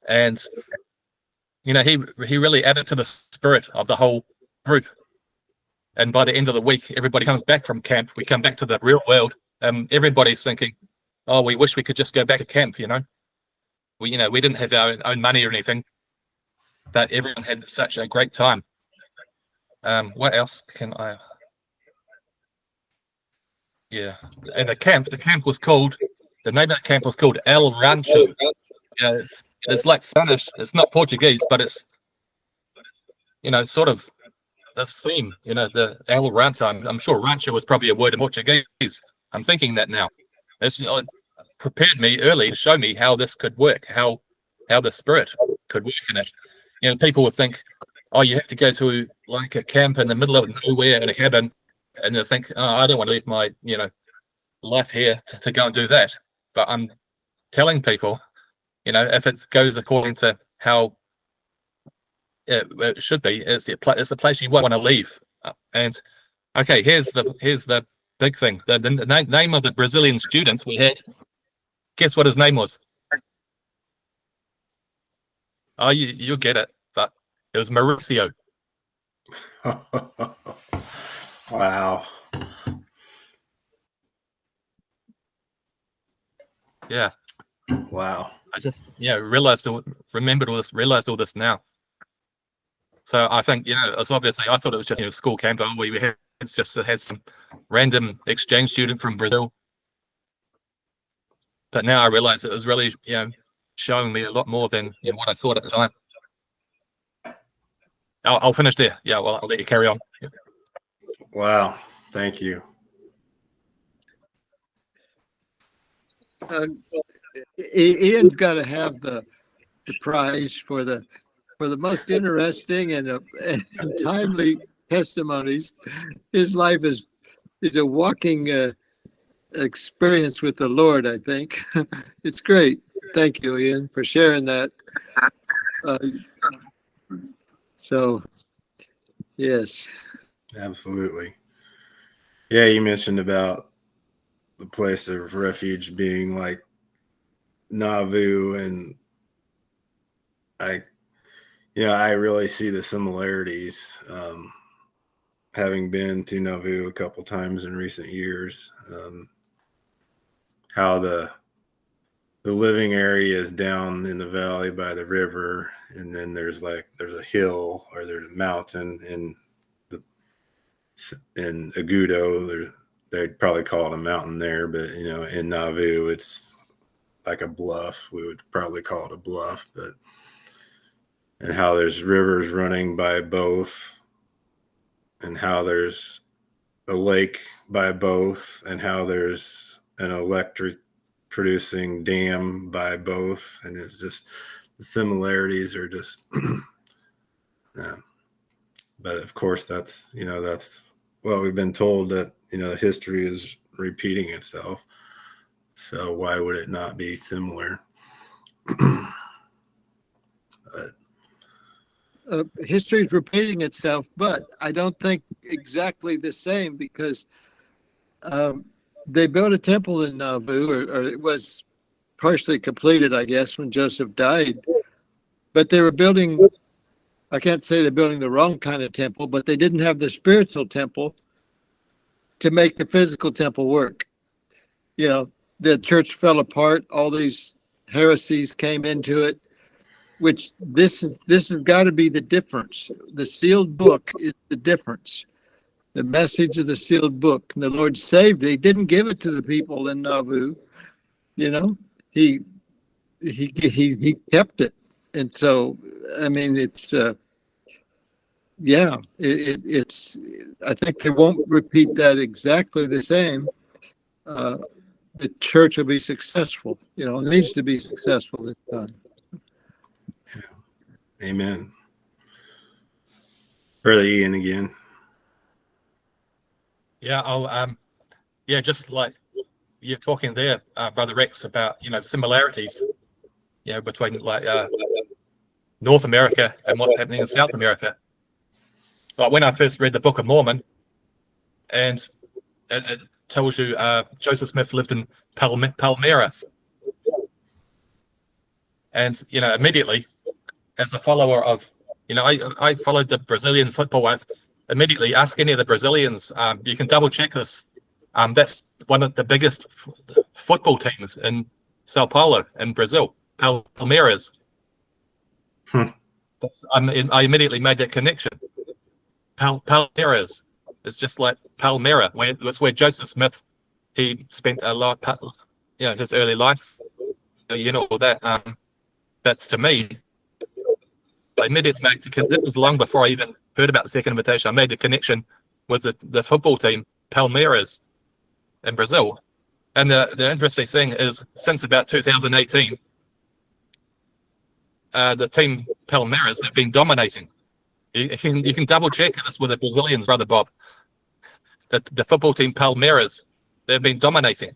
Speaker 4: and he really added to the spirit of the whole group. And by the end of the week, everybody comes back from camp. We come back to the real world. Everybody's thinking, "Oh, we wish we could just go back to camp," we didn't have our own money or anything, but everyone had such a great time. What else can I? Yeah, and the camp was called, the name of the camp was called El Rancho. Yeah, it's like Spanish. It's not Portuguese, but it's sort of this theme. The El Rancho. I'm sure rancho was probably a word in Portuguese. I'm thinking that now. It's prepared me early to show me how this could work, how the spirit could work in it. People would think, oh, you have to go to like a camp in the middle of nowhere in a cabin, and they think, oh, I don't want to leave my life here to go and do that. But I'm telling people, if it goes according to how it should be, it's a place you won't want to leave. And okay, here's the big thing. The name of the Brazilian student we had. Guess what his name was? Oh, you'll get it, but it was Mauricio.
Speaker 1: Wow.
Speaker 4: Yeah.
Speaker 1: Wow.
Speaker 4: I just remembered all this, realized all this now. So I think it's obviously, I thought it was just school camp. It's just had some random exchange student from Brazil, but now I realize it was really showing me a lot more than what I thought at the time. I'll finish there. Yeah, well, I'll let you carry on. Yeah.
Speaker 1: Wow. Thank you.
Speaker 2: Ian's got to have the prize for the most interesting and timely testimonies. His life is a walking experience with the Lord, I think. It's great. Thank you, Ian, for sharing that. So, yes.
Speaker 1: Absolutely. Yeah, you mentioned about the place of refuge being like Nauvoo, and I really see the similarities. Having been to Nauvoo a couple times in recent years, how the living area is down in the valley by the river, and then there's a hill or there's a mountain in Agudo. They'd probably call it a mountain there, but in Nauvoo it's like a bluff. We would probably call it a bluff, and how there's rivers running by both, and how there's a lake by both, and how there's an electric producing dam by both, and it's just the similarities are just yeah. But of course that's what we've been told, that history is repeating itself, so why would it not be similar?
Speaker 2: History is repeating itself, but I don't think exactly the same, because they built a temple in Nauvoo, or it was partially completed, I guess, when Joseph died. But they were building, I can't say they're building the wrong kind of temple, but they didn't have the spiritual temple to make the physical temple work. The church fell apart. All these heresies came into it, which this has got to be the difference. The sealed book is the difference. The message of the sealed book. And the Lord saved it. He didn't give it to the people in Nauvoo. He kept it. And so, I mean, it's it's I think they won't repeat that exactly the same. The church will be successful. It needs to be successful this time.
Speaker 1: Amen. Brother Ian again.
Speaker 4: Yeah, just like you're talking there, Brother Rex, about similarities, between North America and what's happening in South America. Like when I first read the Book of Mormon, and it tells you Joseph Smith lived in Palmyra, and immediately, as a follower of, I followed the Brazilian football. Immediately ask any of the Brazilians. You can double check this. That's one of the biggest football teams in Sao Paulo in Brazil. Palmeiras.
Speaker 1: Hmm.
Speaker 4: I immediately made that connection. Palmeiras. It's just like Palmyra. That's where Joseph Smith, he spent a lot, his early life. All that. That's to me. I immediately made this was long before I even heard about the second invitation. I made the connection with the football team Palmeiras in Brazil. And the interesting thing is, since about 2018, the team Palmeiras have been dominating. You can double check this with the Brazilians, Brother Bob. The football team Palmeiras, they've been dominating.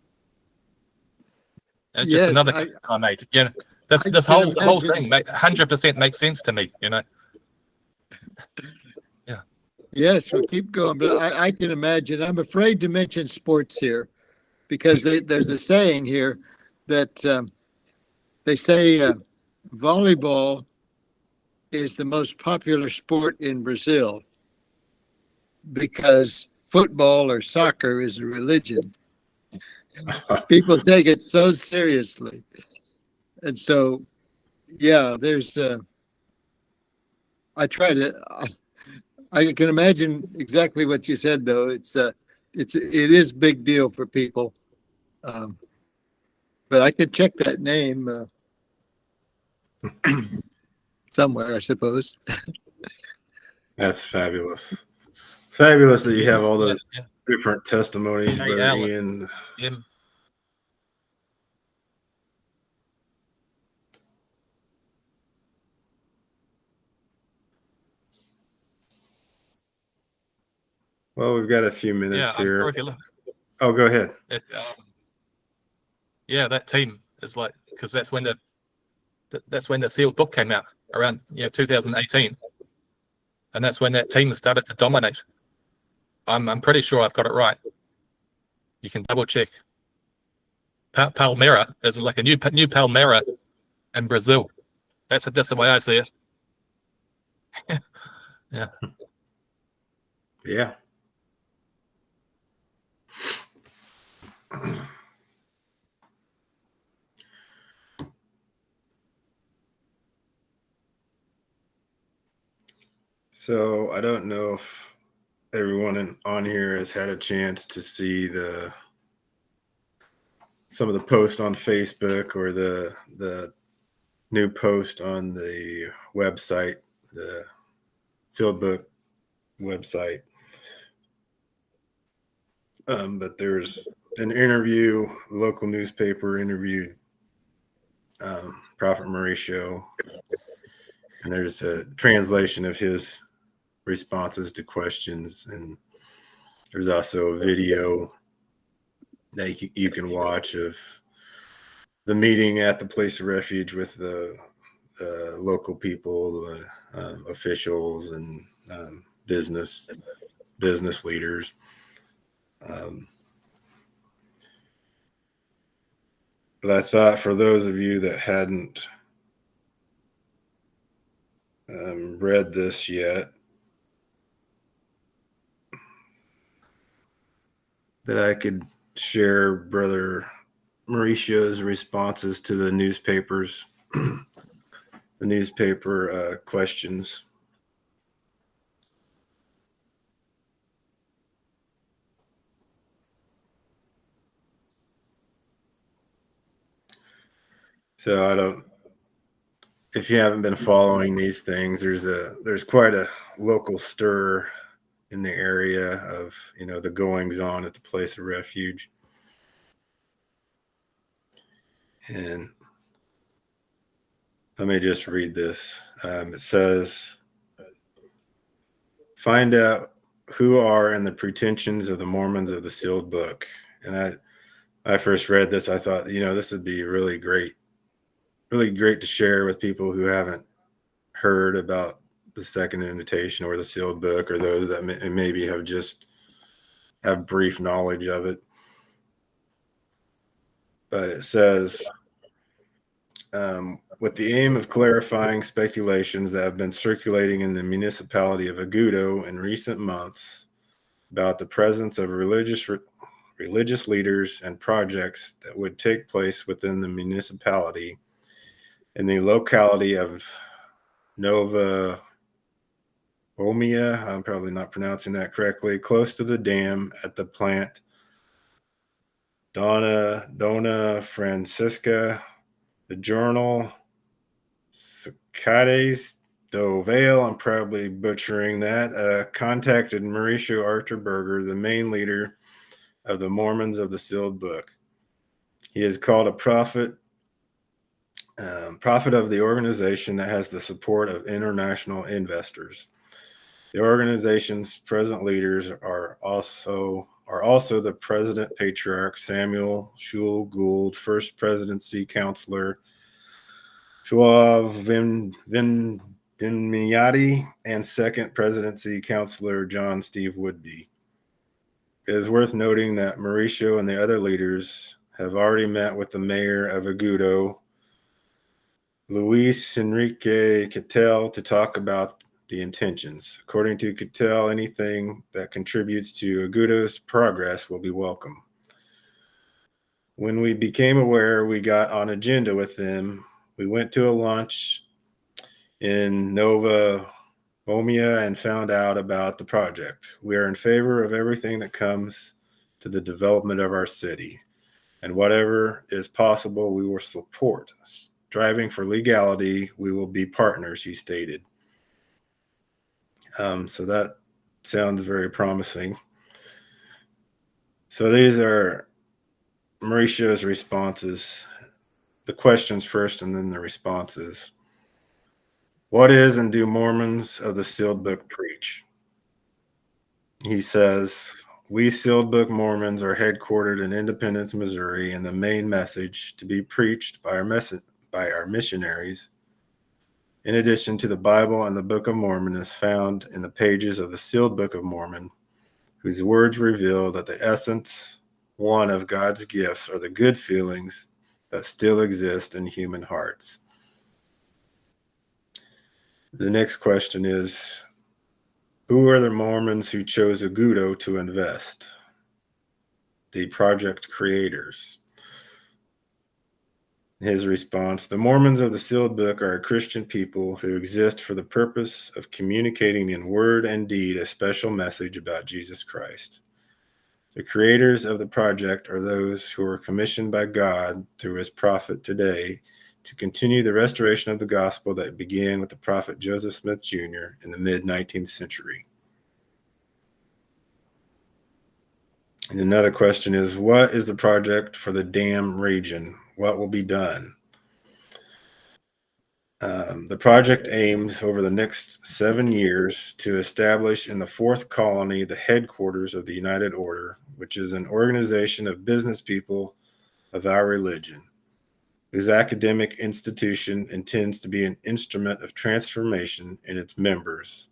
Speaker 4: It's just
Speaker 2: Yes,
Speaker 4: another I made. This whole thing 100% makes sense to me. Yeah.
Speaker 2: Yes, we'll keep going, but I can imagine. I'm afraid to mention sports here because there's a saying here that they say volleyball is the most popular sport in Brazil because football or soccer is a religion. People take it so seriously. And so, yeah, there's, I can imagine exactly what you said, though. It is big deal for people. But I could check that name somewhere, I suppose.
Speaker 1: That's fabulous. Fabulous that you have all those different testimonies,
Speaker 4: Hey,
Speaker 1: Brother
Speaker 4: Alan.
Speaker 1: Ian. Well, we've got a few minutes here. Oh, go ahead.
Speaker 4: That team is like, because that's when the sealed book came out around 2018, and that's when that team started to dominate. I'm pretty sure I've got it right. You can double check. Palmyra, there's like a new Palmyra in Brazil. That's the way I see it. Yeah.
Speaker 1: Yeah. So I don't know if everyone on here has had a chance to see some of the posts on Facebook or the new post on the website, the sealed book website. But there's an interview, local newspaper interviewed Prophet Mauricio, and there's a translation of his responses to questions, and there's also a video that you can watch of the meeting at the place of refuge with the local people, the officials, and business leaders. But I thought for those of you that hadn't read this yet, that I could share Brother Mauricio's responses to the newspapers, the newspaper questions. So if you haven't been following these things, there's quite a local stir in the area of, the goings on at the place of refuge. And let me just read this. It says, find out who are in the pretensions of the Mormons of the sealed book. And I first read this, I thought, this would be really great to share with people who haven't heard about the second invitation or the sealed book, or those that maybe have brief knowledge of it. But it says, with the aim of clarifying speculations that have been circulating in the municipality of Agudo in recent months about the presence of religious leaders and projects that would take place within the municipality, in the locality of Nova Omia, I'm probably not pronouncing that correctly, close to the dam at the plant Dona Francisca. The journal Cicades do Vale, I'm probably butchering that, contacted Mauricio Arterberger, the main leader of the Mormons of the Sealed Book. He is called a prophet of the organization that has the support of international investors. The organization's present leaders are also the President Patriarch Samuel Shule Gould, First Presidency Counselor Shuav Dinmiati, and Second Presidency Counselor John Steve Woodby. It is worth noting that Mauricio and the other leaders have already met with the mayor of Agudo, Luis Enrique Cattell, to talk about the intentions. According to Cattell, anything that contributes to Agudo's progress will be welcome. When we became aware we got on agenda with them, we went to a lunch in Nova Omia and found out about the project. We are in favor of everything that comes to the development of our city, and whatever is possible, we will support. Striving for legality, we will be partners, he stated. So that sounds very promising. So these are Mauricio's responses. The questions first and then the responses. What is and do Mormons of the Sealed Book preach? He says, we Sealed Book Mormons are headquartered in Independence, Missouri, and the main message to be preached by our missionaries, in addition to the Bible and the Book of Mormon, is found in the pages of the Sealed Book of Mormon, whose words reveal that the essence, one of God's gifts, are the good feelings that still exist in human hearts. The next question is, who are the Mormons who chose Agudo to invest? The project creators. His response, the Mormons of the Sealed Book are a Christian people who exist for the purpose of communicating in word and deed a special message about Jesus Christ. The creators of the project are those who are commissioned by God through his prophet today to continue the restoration of the gospel that began with the prophet Joseph Smith Jr. in the mid-19th century. And another question is, what is the project for the dam region? What will be done? The project aims over the next 7 years to establish in the fourth colony the headquarters of the United Order, which is an organization of business people of our religion, whose academic institution intends to be an instrument of transformation in its members,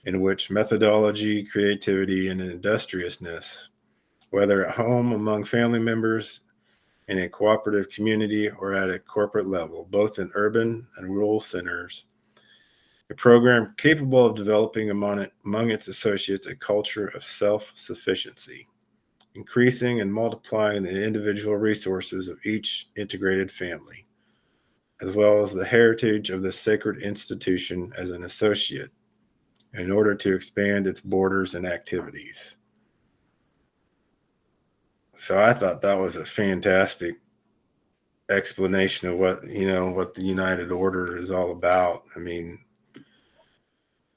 Speaker 1: in which methodology, creativity, and industriousness, whether at home among family members, in a cooperative community, or at a corporate level, both in urban and rural centers, a program capable of developing among its associates a culture of self-sufficiency, increasing and multiplying the individual resources of each integrated family, as well as the heritage of the sacred institution as an associate, in order to expand its borders and activities. So I thought that was a fantastic explanation of what the United Order is all about. I mean,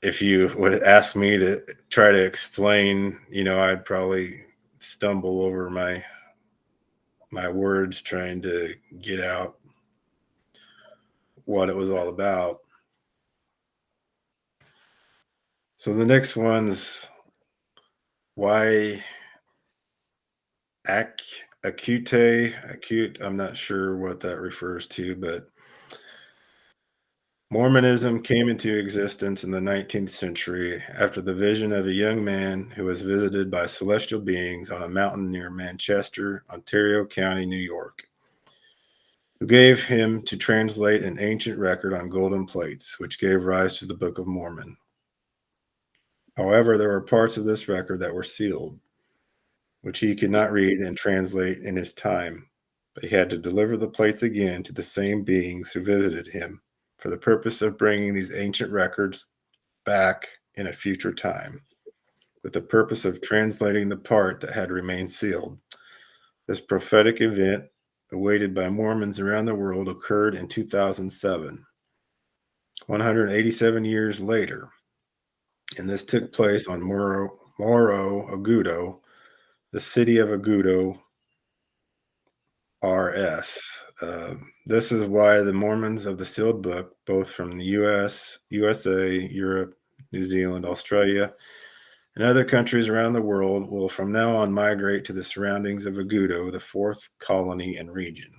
Speaker 1: if you would ask me to try to explain, I'd probably stumble over my words trying to get out what it was all about. So the next one's why acute. I'm not sure what that refers to, but Mormonism came into existence in the 19th century after the vision of a young man who was visited by celestial beings on a mountain near Manchester, Ontario County, New York, who gave him to translate an ancient record on golden plates, which gave rise to the Book of Mormon. However, there were parts of this record that were sealed, which he could not read and translate in his time. but he had to deliver the plates again to the same beings who visited him for the purpose of bringing these ancient records back in a future time, with the purpose of translating the part that had remained sealed. This prophetic event, awaited by Mormons around the world, occurred in 2007, 187 years later, and this took place on Morro Agudo, the city of Agudo, RS. This is why the Mormons of the Sealed Book, both from the US, USA, Europe, New Zealand, Australia, and other countries around the world, will from now on migrate to the surroundings of Agudo, the fourth colony and region.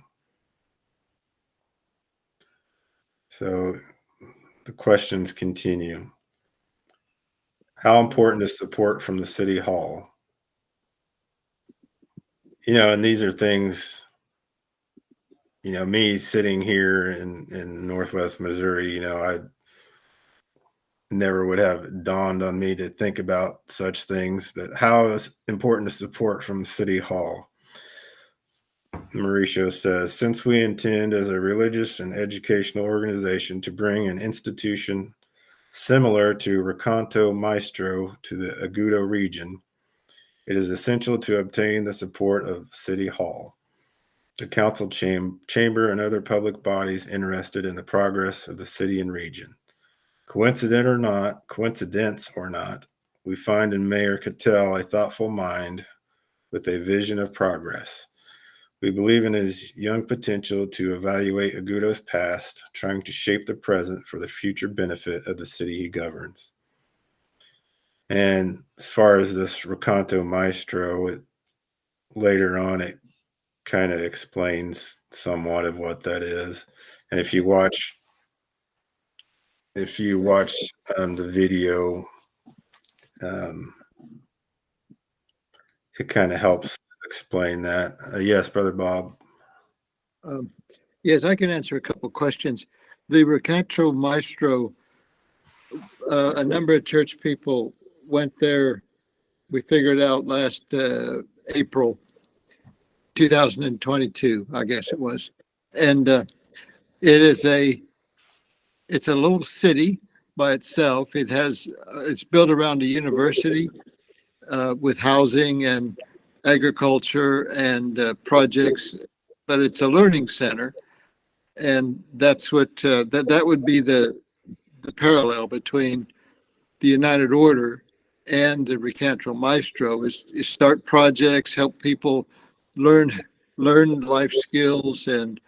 Speaker 1: So the questions continue. How important is support from the City Hall? And these are things, me sitting here in Northwest Missouri, I never would have dawned on me to think about such things. But how is important is support from the City Hall? Mauricio says, since we intend as a religious and educational organization to bring an institution similar to Recanto Maestro to the Agudo region, it is essential to obtain the support of City Hall, the council chamber, and other public bodies interested in the progress of the city and region. Coincidence or not, we find in Mayor Cattell a thoughtful mind with a vision of progress. We believe in his young potential to evaluate Agudo's past, trying to shape the present for the future benefit of the city he governs. And as far as this Recanto Maestro, later on it kind of explains somewhat of what that is. And if you watch the video, it kind of helps explain that. Yes, Brother Bob.
Speaker 2: Yes, I can answer a couple questions. The Recanto Maestro, a number of church people went there. We figured out last April 2022, I guess it was. And it's a little city by itself. It's built around a university with housing and agriculture and projects, but it's a learning center. And that's what that would be the parallel between the United Order and the Recanto Maestro is start projects, help people learn life skills, and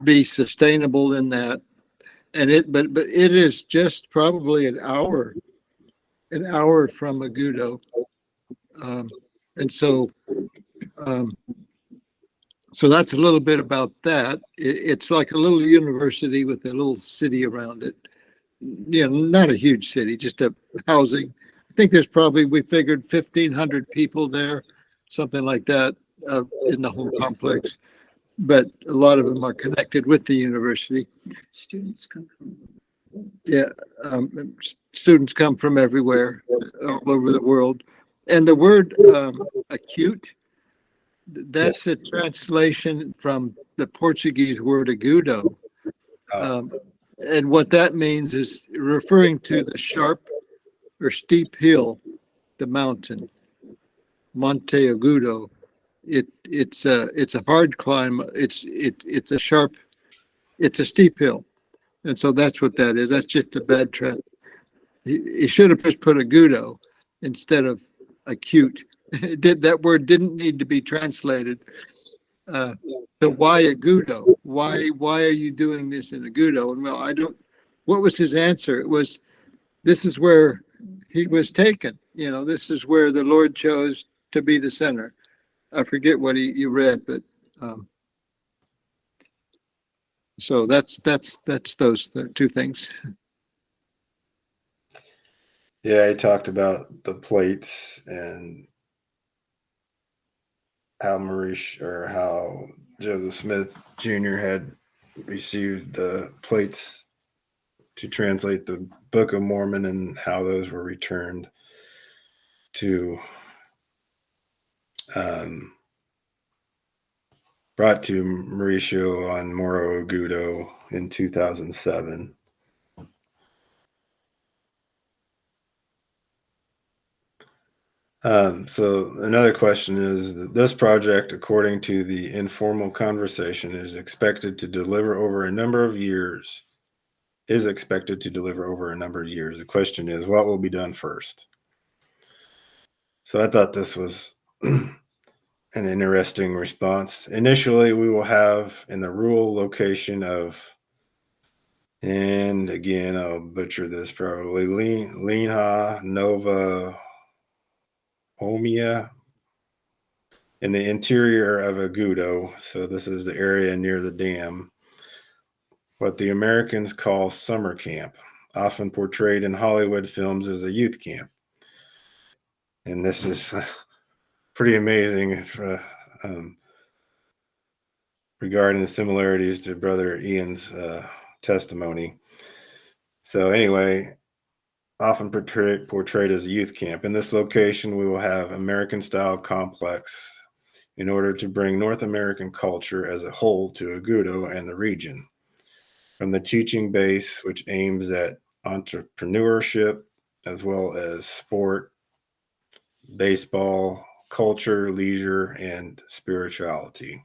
Speaker 2: be sustainable in that. And but it is just probably an hour from Agudo, and so. So that's a little bit about that. It's like a little university with a little city around it. Not a huge city, just a housing. I think there's probably, we figured 1,500 people there, something like that, in the whole complex. But a lot of them are connected with the university.
Speaker 5: Students come from.
Speaker 2: Yeah, students come from everywhere, all over the world. And the word acute, that's a translation from the Portuguese word agudo. And what that means is referring to the sharp or steep hill, the mountain, Monte Agudo. It's a hard climb. It's a steep hill. And so that's what that is. That's just a bad trend. He should have just put agudo instead of acute. That word didn't need to be translated. So why Agudo? Why are you doing this in Agudo? And well, what was his answer? It was, this is where he was taken. This is where the Lord chose to be the center. I forget what you read, but so that's those two things.
Speaker 1: Yeah, he talked about the plates and how Joseph Smith Jr. had received the plates to translate the Book of Mormon and how those were returned to brought to Mauricio on Morro Agudo in 2007. So another question is that this project, according to the informal conversation, is expected to deliver over a number of years. The question is, what will be done first? So I thought this was an interesting response. Initially, we will have in the rural location of, and again, I'll butcher this probably, Linha Nova Omia, in the interior of Agudo. So this is the area near the dam, what the Americans call summer camp, often portrayed in Hollywood films as a youth camp. And this is pretty amazing regarding the similarities to Brother Ian's testimony. So anyway, often portrayed as a youth camp. In this location, we will have American-style complex in order to bring North American culture as a whole to Agudo and the region. From the teaching base, which aims at entrepreneurship as well as sport, baseball, culture, leisure, and spirituality.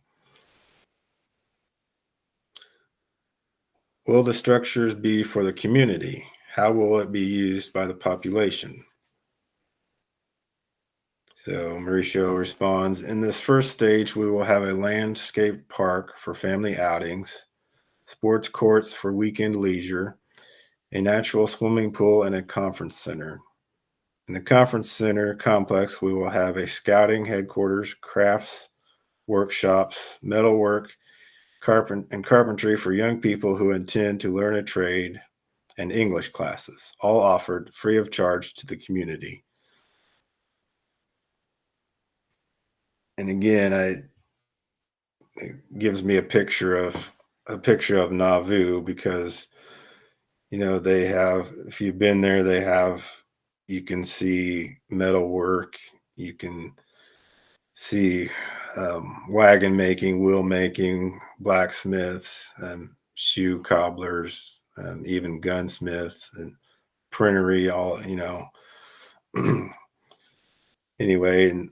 Speaker 1: Will the structures be for the community? How will it be used by the population? So Mauricio responds, in this first stage, we will have a landscape park for family outings, sports courts for weekend leisure, a natural swimming pool, and a conference center. In the conference center complex, we will have a scouting headquarters, crafts, workshops, metalwork, carpentry for young people who intend to learn a trade, and English classes, all offered free of charge to the community. And again, it gives me a picture of Nauvoo, because they have, if you've been there, you can see metal work, you can see wagon making, wheel making, blacksmiths, shoe cobblers, even gunsmiths and printery, all, anyway, and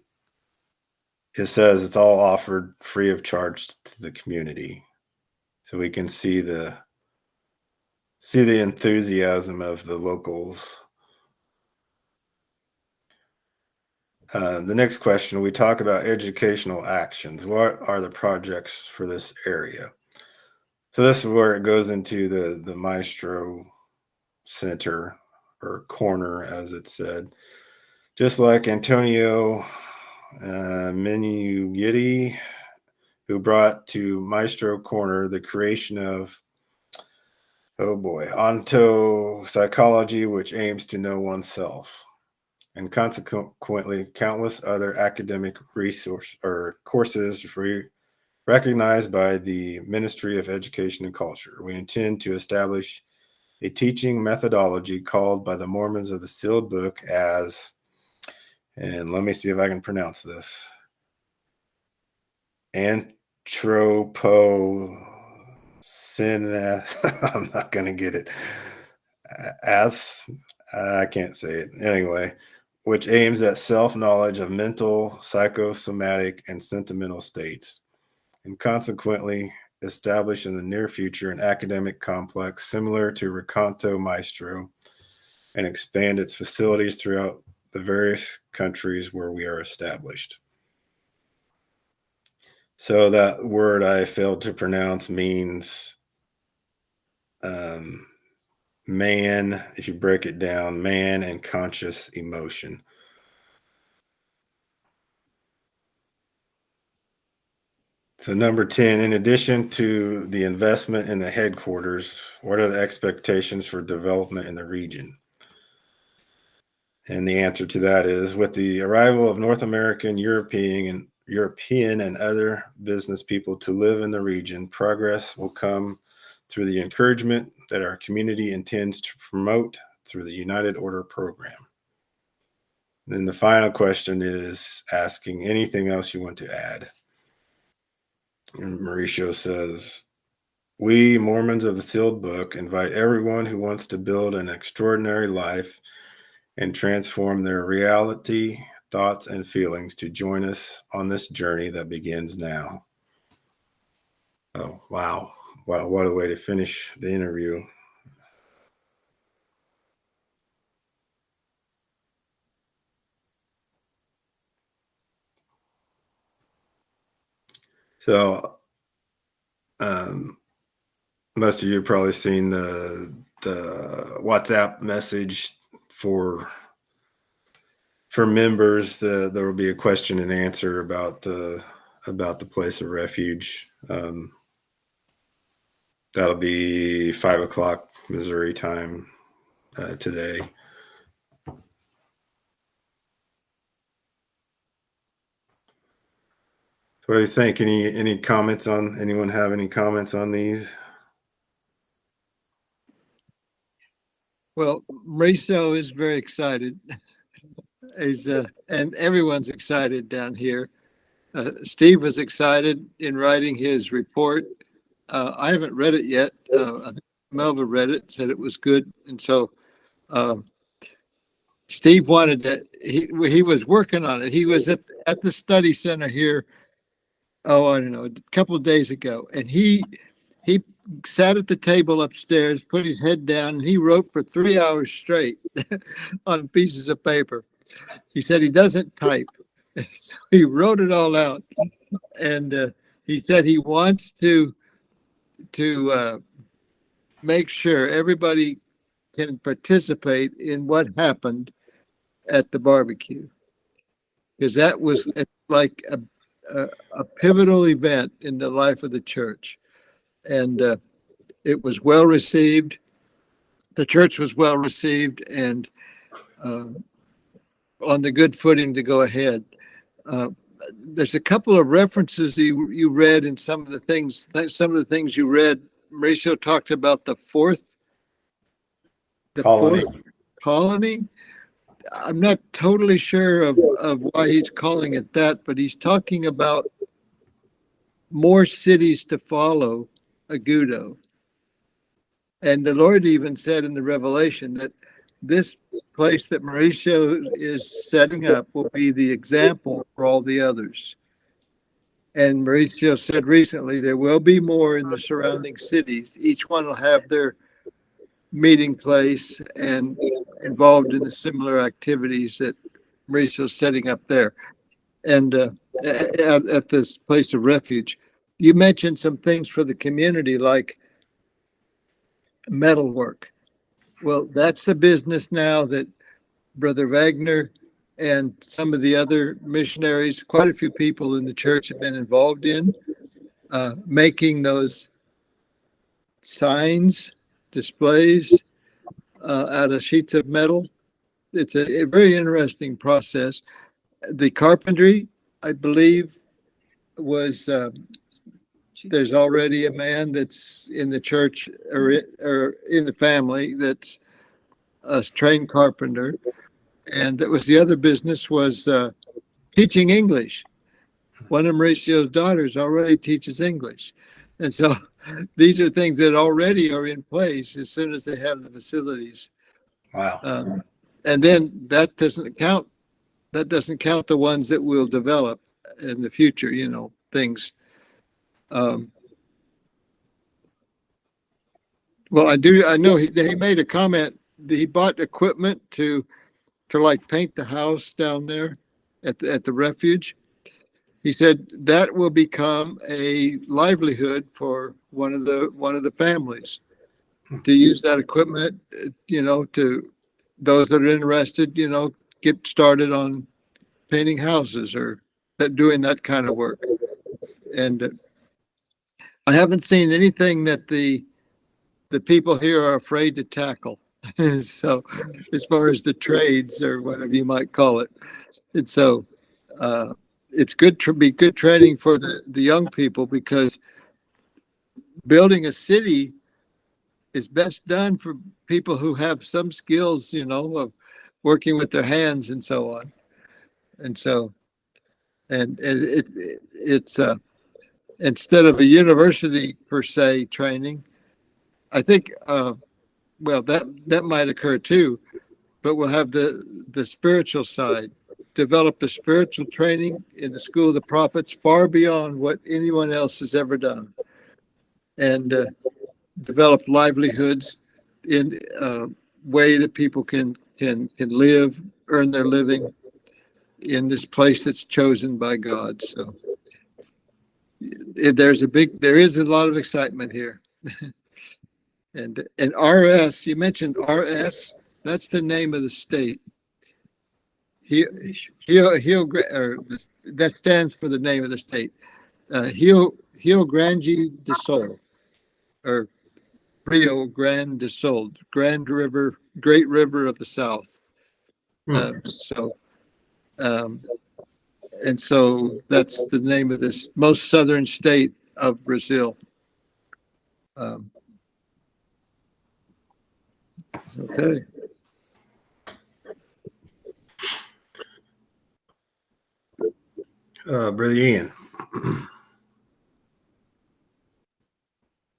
Speaker 1: it says it's all offered free of charge to the community. So we can see the enthusiasm of the locals. The next question, we talk about educational actions. What are the projects for this area? So this is where it goes into the Maestro Center, or corner, as it said. Just like Antonio Menughetti, who brought to Maestro Corner the creation of, onto psychology, which aims to know oneself, and consequently countless other academic resource or courses recognized by the Ministry of Education and Culture. We intend to establish a teaching methodology called by the Mormons of the Sealed Book as, and let me see if I can pronounce this, I'm not going to get it. I can't say it. Anyway, which aims at self-knowledge of mental, psychosomatic, and sentimental states, and consequently establish in the near future an academic complex similar to Recanto Maestro, and expand its facilities throughout the various countries where we are established. So that word I failed to pronounce means man, if you break it down, man and conscious emotion. So number 10, in addition to the investment in the headquarters, what are the expectations for development in the region? And the answer to that is, with the arrival of North American, European, and other business people to live in the region, progress will come through the encouragement that our community intends to promote through the United Order program. Then the final question is asking anything else you want to add. And Mauricio says, we Mormons of the Sealed Book invite everyone who wants to build an extraordinary life and transform their reality, thoughts, and feelings to join us on this journey that begins now. Oh, wow. Wow, what a way to finish the interview. So, most of you have probably seen the WhatsApp message for members. There will be a question and answer about the place of refuge. That'll be 5:00 Missouri time today. So what do you think? Any comments on? Anyone have any comments on these?
Speaker 2: Well, Mauricio is very excited. And everyone's excited down here. Steve was excited in writing his report. I haven't read it yet. I think Melva read it, said it was good. And so Steve wanted to, he was working on it. He was at the study center here, I don't know, a couple of days ago. And he sat at the table upstairs, put his head down, and he wrote for 3 hours straight on pieces of paper. He said he doesn't type. So he wrote it all out. And he said he wants to make sure everybody can participate in what happened at the barbecue, because that was like a pivotal event in the life of the church. And it was well received. The church was well received and on the good footing to go ahead. There's a couple of references you read in some of the things you read. Mauricio talked about the fourth colony. I'm not totally sure of why he's calling it that, but he's talking about more cities to follow Agudo. And the Lord even said in the Revelation that this place that Mauricio is setting up will be the example for all the others. And Mauricio said recently there will be more in the surrounding cities. Each one will have their meeting place and involved in the similar activities that Mauricio's setting up there. And at this place of refuge, you mentioned some things for the community like metalwork. Well, that's the business now that Brother Wagner and some of the other missionaries, quite a few people in the church have been involved in making those signs, displays out of sheets of metal. It's a very interesting process. The carpentry, I believe, was there's already a man that's in the church or in the family that's a trained carpenter. And that was the other business was teaching English. One of Mauricio's daughters already teaches English. And so these are things that already are in place as soon as they have the facilities.
Speaker 1: Wow.
Speaker 2: And then that doesn't count the ones that will develop in the future, things. Well, I know he made a comment that he bought equipment to like paint the house down there at the refuge. He said that will become a livelihood for one of the families to use that equipment, to those that are interested, get started on painting houses or doing that kind of work. And I haven't seen anything that the people here are afraid to tackle. So as far as the trades or whatever you might call it. And so it's good to be good training for the young people, because building a city is best done for people who have some skills, of working with their hands and so on. And so, and it's instead of a university per se training, I think, well, that might occur too, but we'll have the spiritual side, develop the spiritual training in the school of the prophets far beyond what anyone else has ever done, and develop livelihoods in a way that people can live, earn their living in this place that's chosen by God. So there is a lot of excitement here. And RS, you mentioned RS, that's the name of the state. That stands for the name of the state. Rio Grande do Sul, or Rio Grande do Sul, Grand River, Great River of the South. And so that's the name of this most southern state of Brazil. Okay.
Speaker 1: Brother Ian.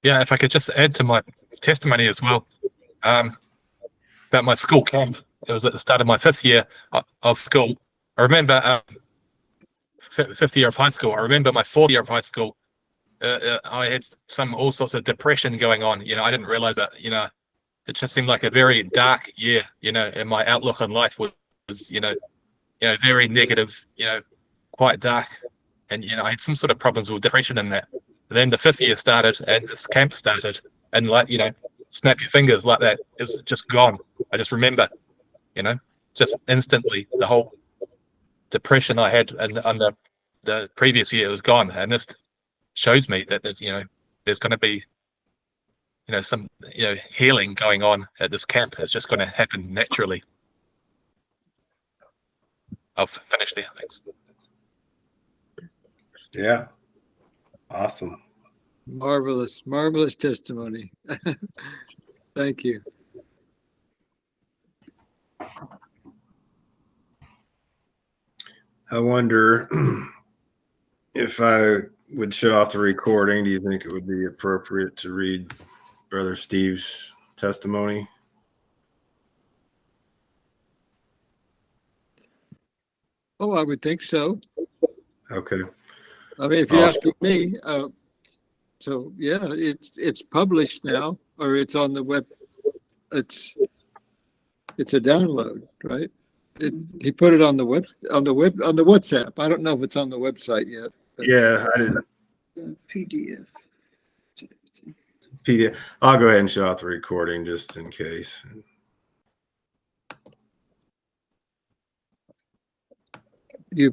Speaker 4: Yeah, if I could just add to my testimony as well, about my school camp. It was at the start of my 5th year of school. I remember 5th year of high school. I remember my 4th year of high school. I had all sorts of depression going on. I didn't realize that. It just seemed like a very dark year. And my outlook on life was very negative. Quite dark, and I had some sort of problems with depression in that. Then the 5th year started, and this camp started, and snap your fingers like that. It was just gone. I just remember, just instantly the whole depression I had on the previous year was gone, and this shows me that there's going to be some healing going on at this camp. It's just going to happen naturally. I've finished there. Thanks.
Speaker 1: Yeah. Awesome.
Speaker 2: Marvelous testimony. Thank you.
Speaker 1: I wonder if I would shut off the recording. Do you think it would be appropriate to read Brother Steve's testimony?
Speaker 2: Oh, I would think so.
Speaker 1: Okay.
Speaker 2: I mean, if you're
Speaker 1: Awesome.
Speaker 2: asking me, so yeah, it's published now, or it's on the web. It's a download, right? He put it on the WhatsApp. I don't know if it's on the website yet.
Speaker 1: Yeah, I didn't.
Speaker 5: PDF.
Speaker 1: PDF. I'll go ahead and shut off the recording just in case.
Speaker 2: You